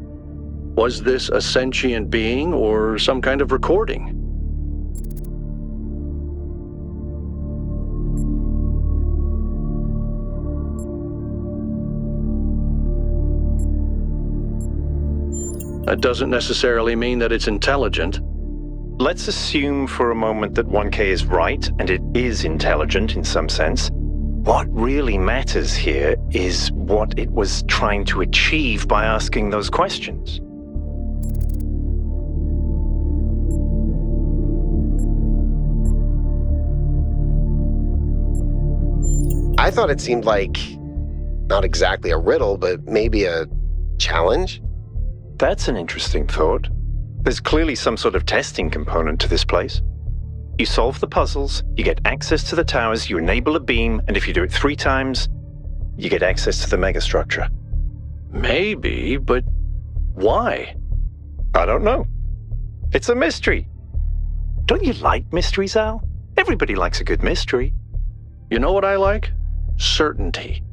Was this a sentient being or some kind of recording? That doesn't necessarily mean that it's intelligent. Let's assume for a moment that 1K is right, and it is intelligent in some sense. what really matters here is what it was trying to achieve by asking those questions. I thought it seemed like not exactly a riddle, but maybe a challenge. That's an interesting thought. There's clearly some sort of testing component to this place. You solve the puzzles, you get access to the towers, you enable a beam, and if you do it 3 times, you get access to the megastructure. Maybe, but why? I don't know. It's a mystery. Don't you like mysteries, Al? Everybody likes a good mystery. You know what I like? Certainty.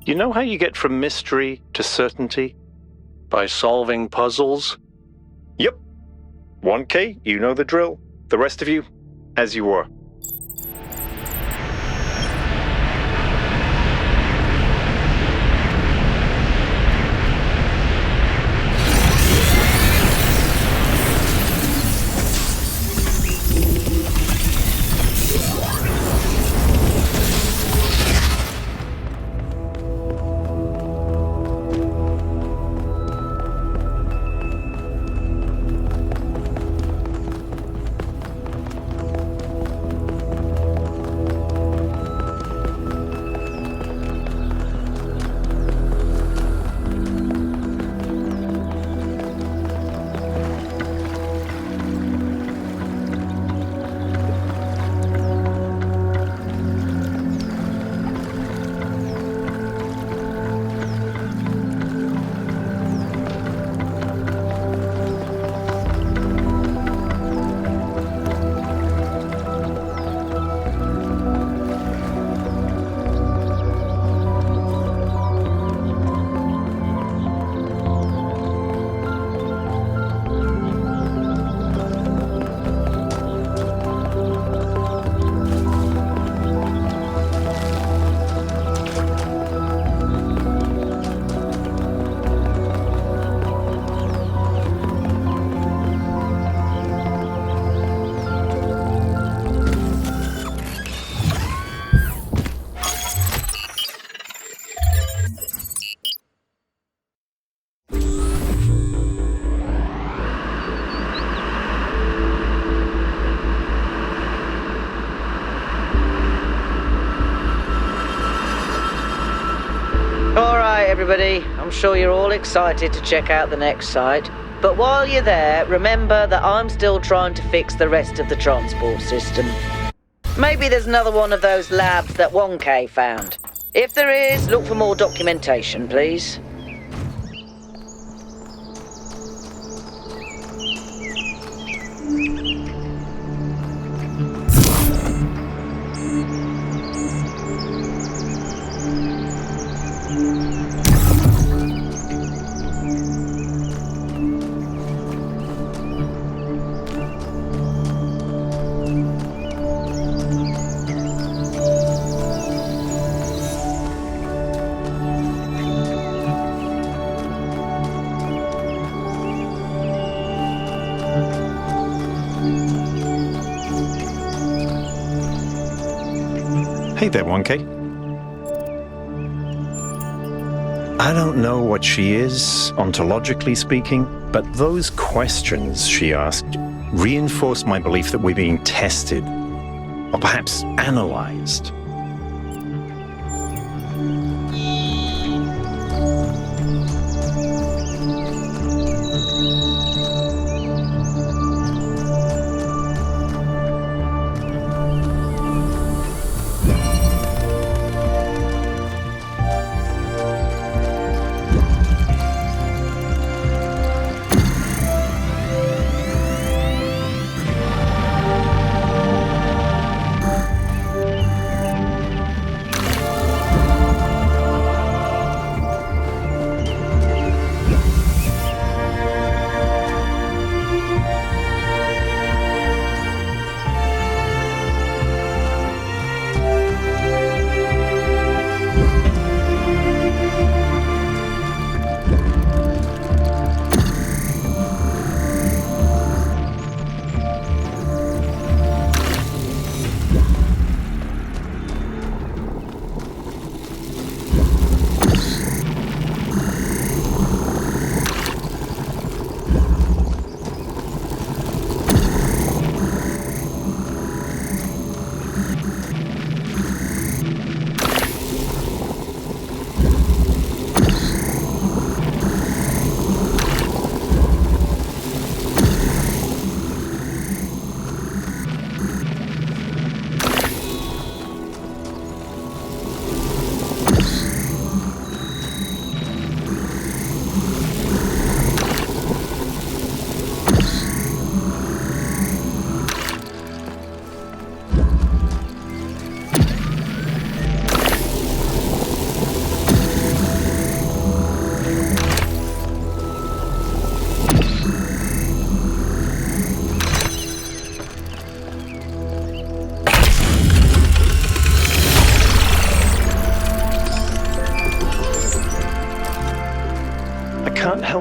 You know how you get from mystery to certainty? By solving puzzles? Yep. 1K, you know the drill. The rest of you, as you were. Everybody, I'm sure you're all excited to check out the next site. But while you're there, remember that I'm still trying to fix the rest of the transport system. Maybe there's another one of those labs that 1K found. If there is, look for more documentation, please. Hey there, 1K. I don't know what she is, ontologically speaking, but those questions she asked reinforced my belief that we're being tested, or perhaps analyzed.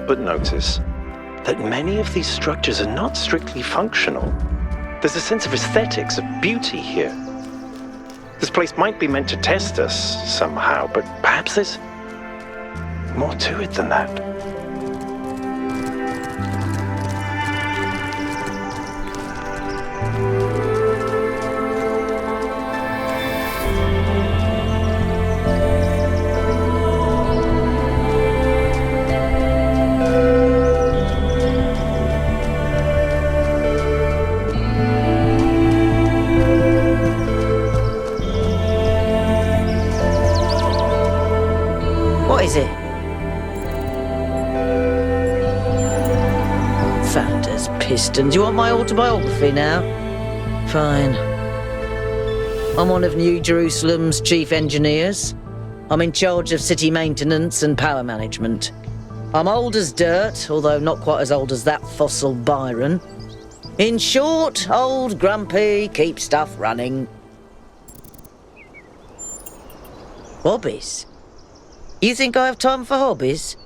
but notice that many of these structures are not strictly functional. There's a sense of aesthetics, of beauty here. This place might be meant to test us somehow, but perhaps there's more to it than that. What is it? Founders, pistons. You want my autobiography now? Fine. I'm one of New Jerusalem's chief engineers. I'm in charge of city maintenance and power management. I'm old as dirt, although not quite as old as that fossil Byron. In short, old, grumpy, keep stuff running. Hobbies? You think I have time for hobbies?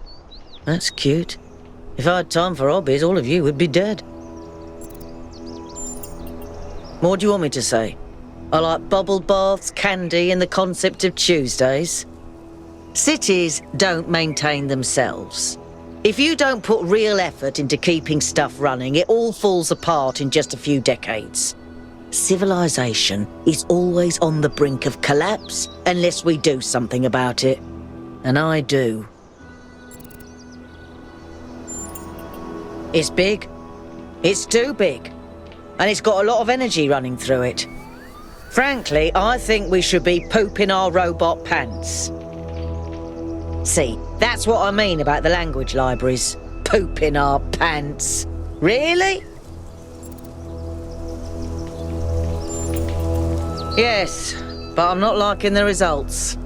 That's cute. If I had time for hobbies, all of you would be dead. What do you want me to say? I like bubble baths, candy, and the concept of Tuesdays. Cities don't maintain themselves. If you don't put real effort into keeping stuff running, it all falls apart in just a few decades. Civilization is always on the brink of collapse unless we do something about it. And I do. It's big. It's too big. And it's got a lot of energy running through it. Frankly, I think we should be pooping our robot pants. See, that's what I mean about the language libraries. Pooping our pants. Really? Yes, but I'm not liking the results.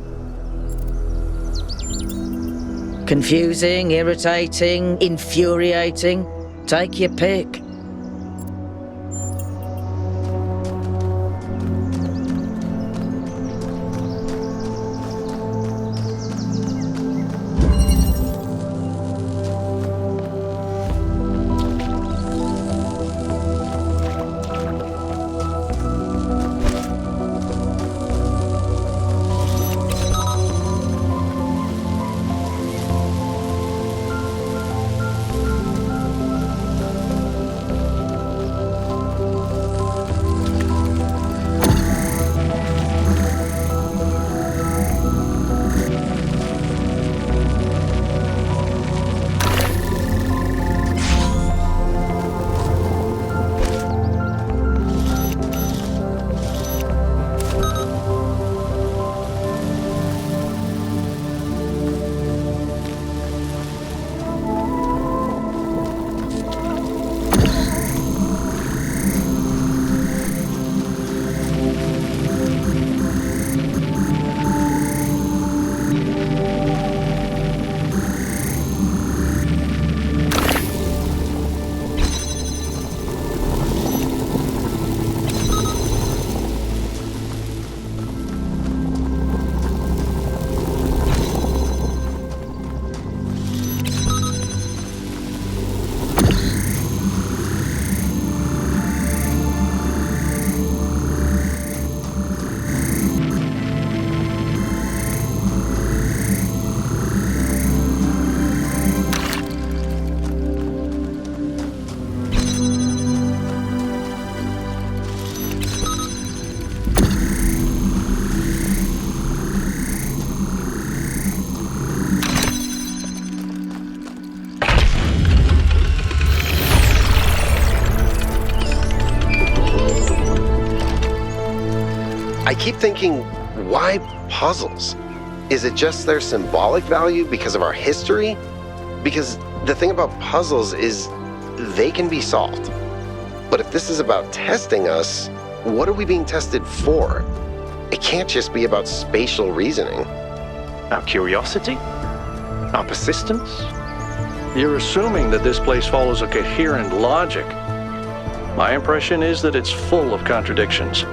Confusing, irritating, infuriating. Take your pick. I keep thinking, why puzzles? Is it just their symbolic value because of our history? Because the thing about puzzles is they can be solved. But if this is about testing us, what are we being tested for? It can't just be about spatial reasoning. Our curiosity? Our persistence? You're assuming that this place follows a coherent logic. My impression is that it's full of contradictions.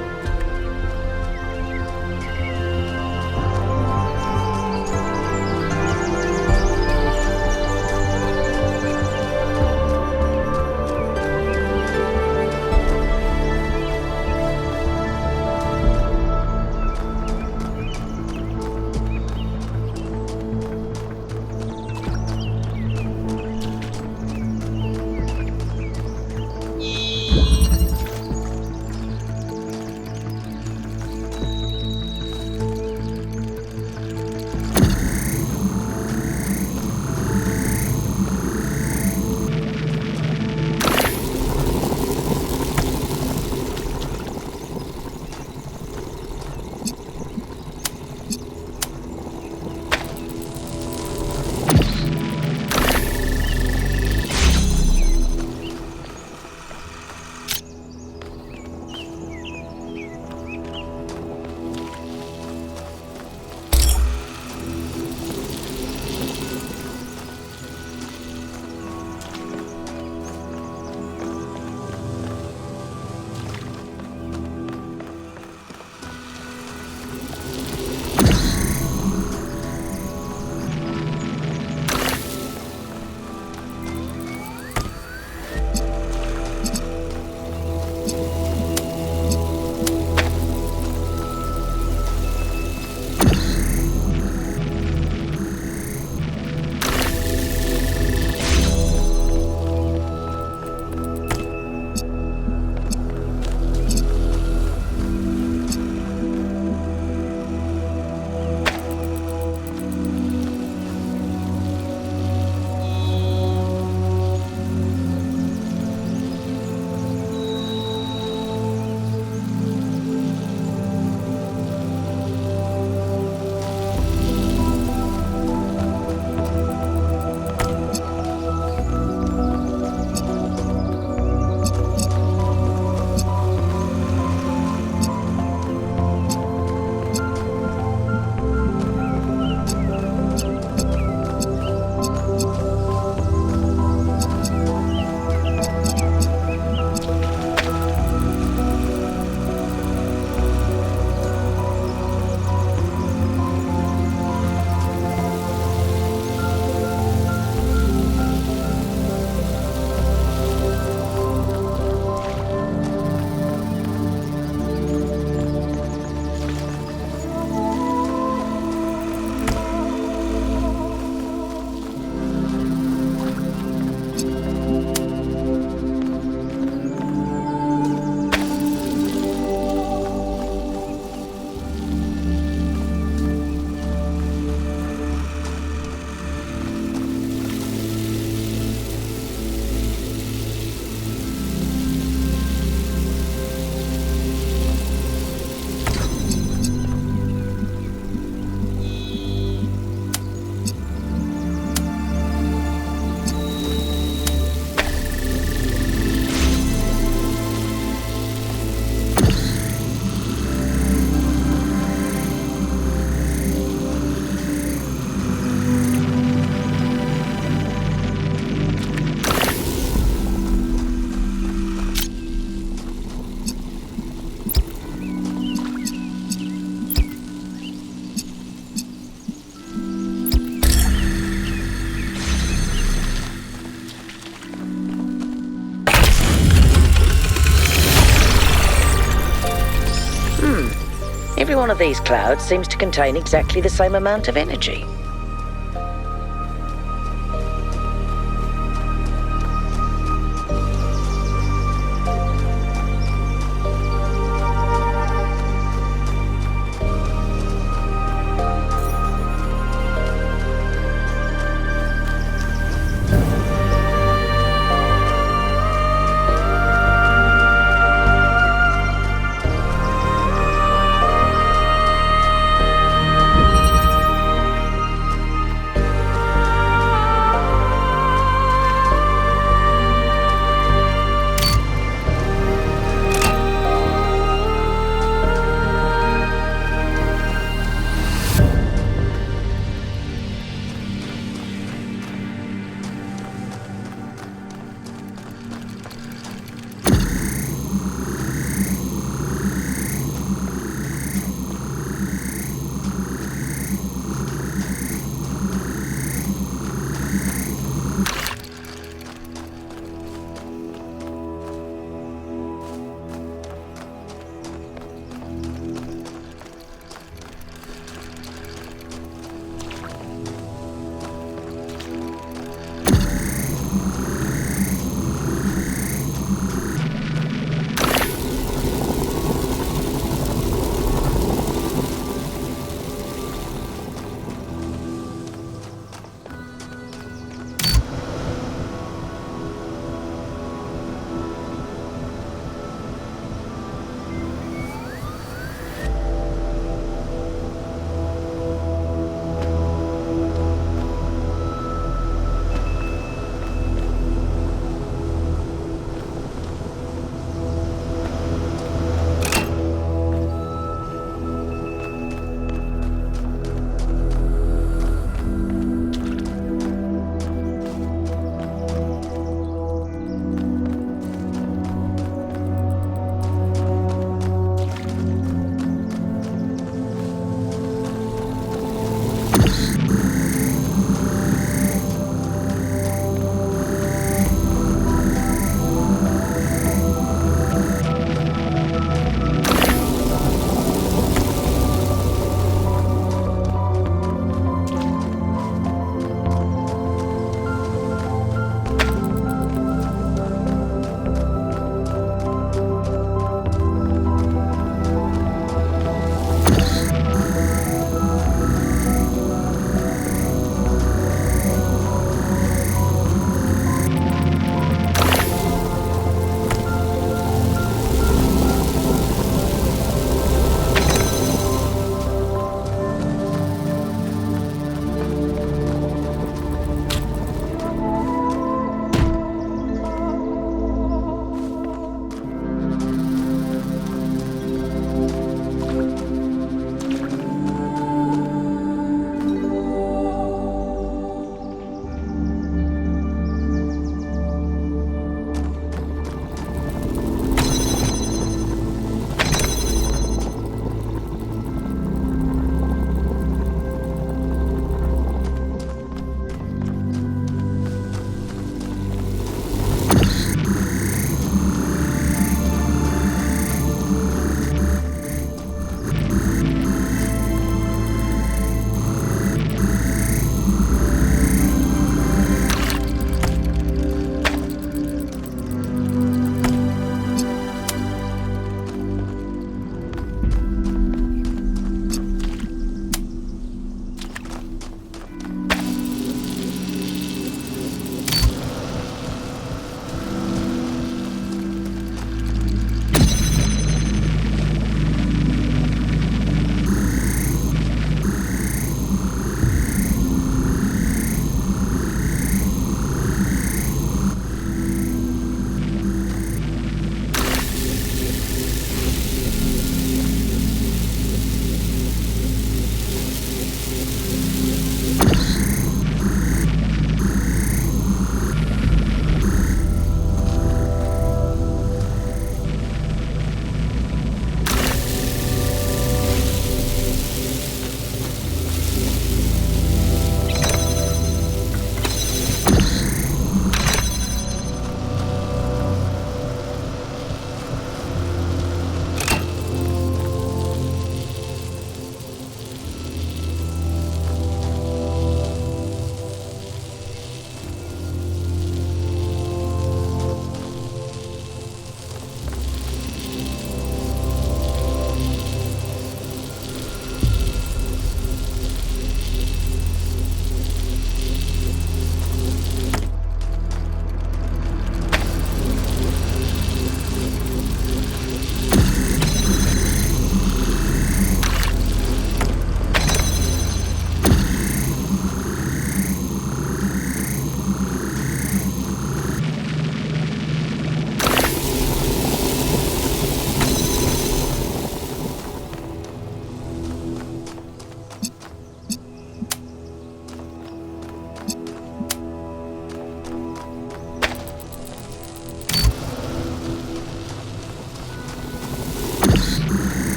Every one of these clouds seems to contain exactly the same amount of energy.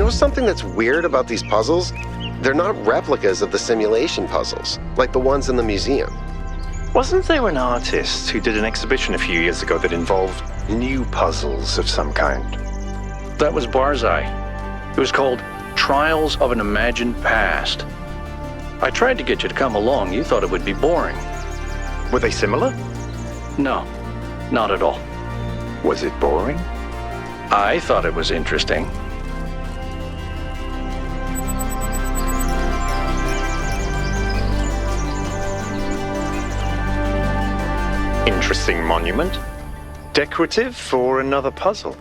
know something that's weird about these puzzles? They're not replicas of the simulation puzzles, like the ones in the museum. Wasn't there an artist who did an exhibition a few years ago that involved new puzzles of some kind? That was Barzai. It was called Trials of an Imagined Past. I tried to get you to come along. You thought it would be boring. Were they similar? No, not at all. Was it boring? I thought it was interesting. Interesting monument. Decorative for another puzzle.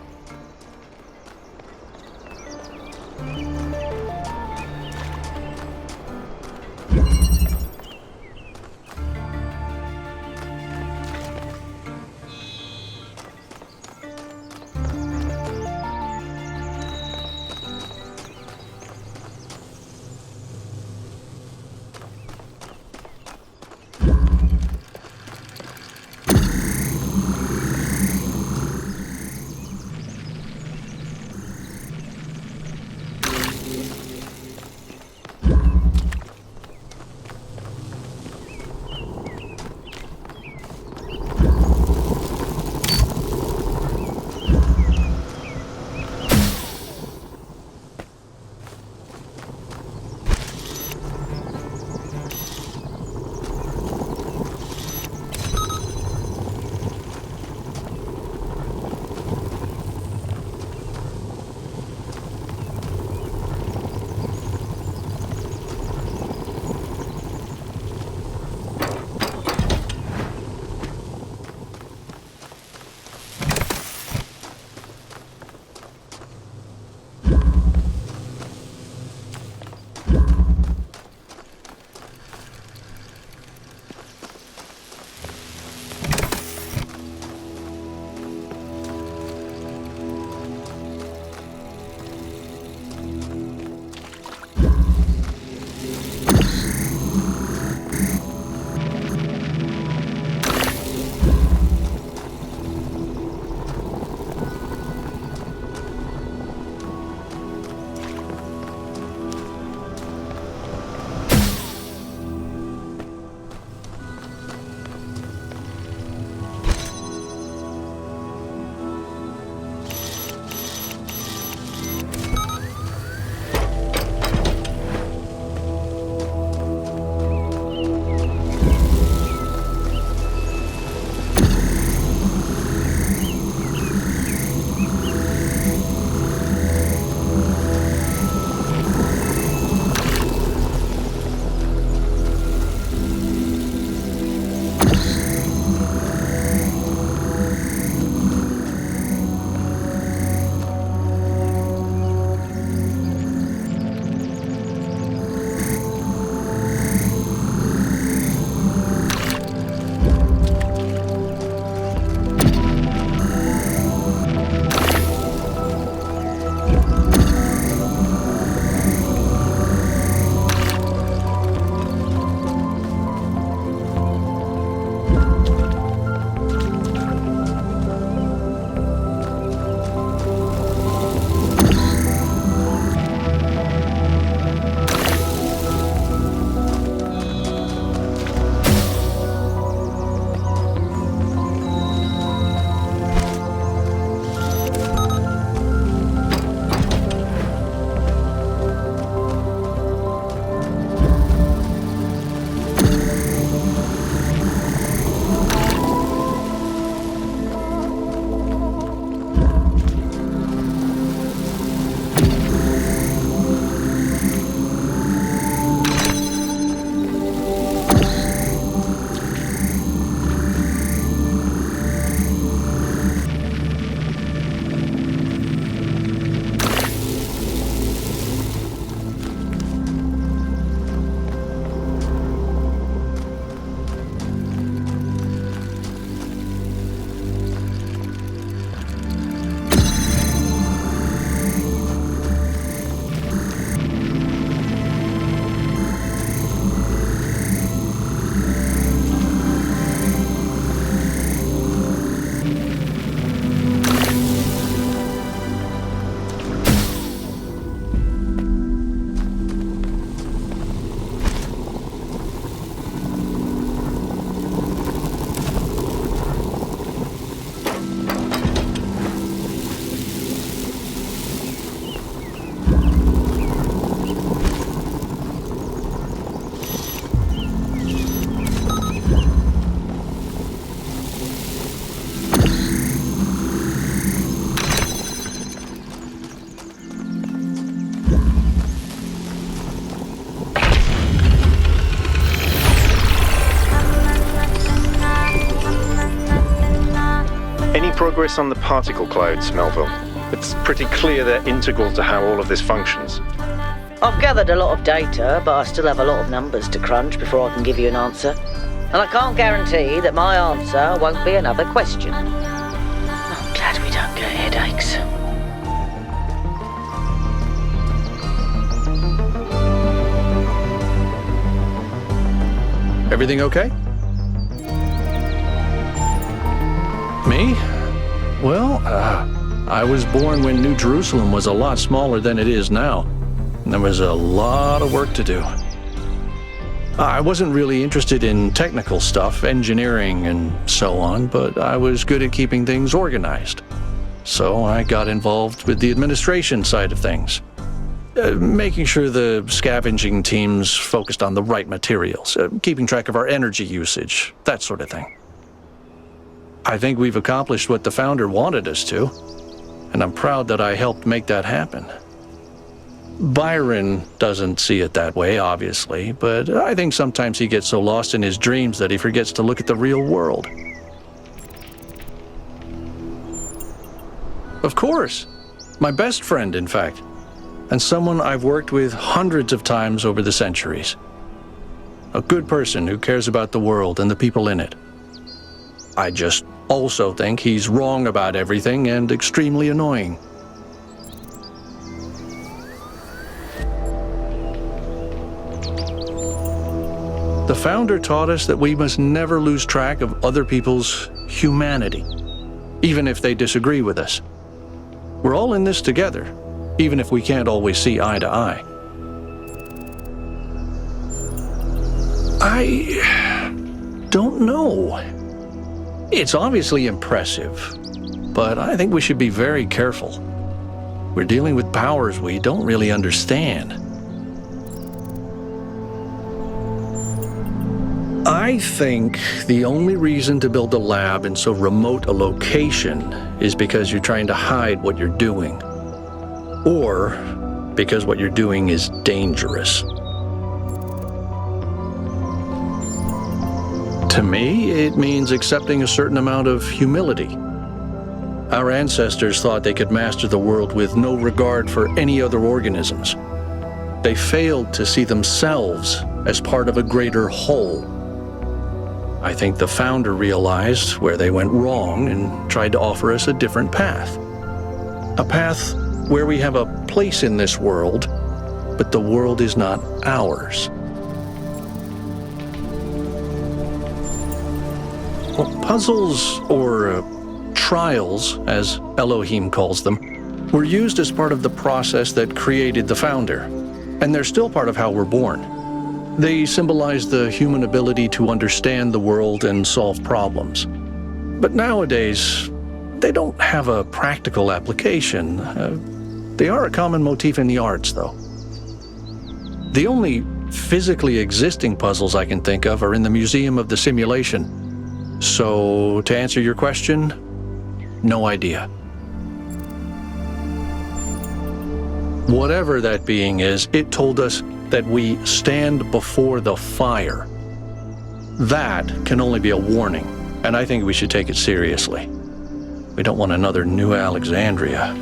Any progress on the particle clouds, Melville? It's pretty clear they're integral to how all of this functions. I've gathered a lot of data, but I still have a lot of numbers to crunch before I can give you an answer. And I can't guarantee that my answer won't be another question. I'm glad we don't get headaches. Everything okay? Me? Well, I was born when New Jerusalem was a lot smaller than it is now. And there was a lot of work to do. I wasn't really interested in technical stuff, engineering and so on, but I was good at keeping things organized. So I got involved with the administration side of things. Making sure the scavenging teams focused on the right materials, keeping track of our energy usage, that sort of thing. I think we've accomplished what the founder wanted us to, and I'm proud that I helped make that happen. Byron doesn't see it that way, obviously, but I think sometimes he gets so lost in his dreams that he forgets to look at the real world. Of course. My best friend, in fact. And someone I've worked with hundreds of times over the centuries. A good person who cares about the world and the people in it. I just also think he's wrong about everything and extremely annoying. The founder taught us that we must never lose track of other people's humanity, even if they disagree with us. We're all in this together, even if we can't always see eye to eye. I don't know. It's obviously impressive, but I think we should be very careful. We're dealing with powers we don't really understand. I think the only reason to build a lab in so remote a location is because you're trying to hide what you're doing. Or because what you're doing is dangerous. To me, it means accepting a certain amount of humility. Our ancestors thought they could master the world with no regard for any other organisms. They failed to see themselves as part of a greater whole. I think the founder realized where they went wrong and tried to offer us a different path. A path where we have a place in this world, but the world is not ours. Well, puzzles, or trials, as Elohim calls them, were used as part of the process that created the founder, and they're still part of how we're born. They symbolize the human ability to understand the world and solve problems. But nowadays, they don't have a practical application. They are a common motif in the arts, though. The only physically existing puzzles I can think of are in the Museum of the Simulation. So, to answer your question, no idea. Whatever that being is, it told us that we stand before the fire. That can only be a warning, and I think we should take it seriously. We don't want another New Alexandria.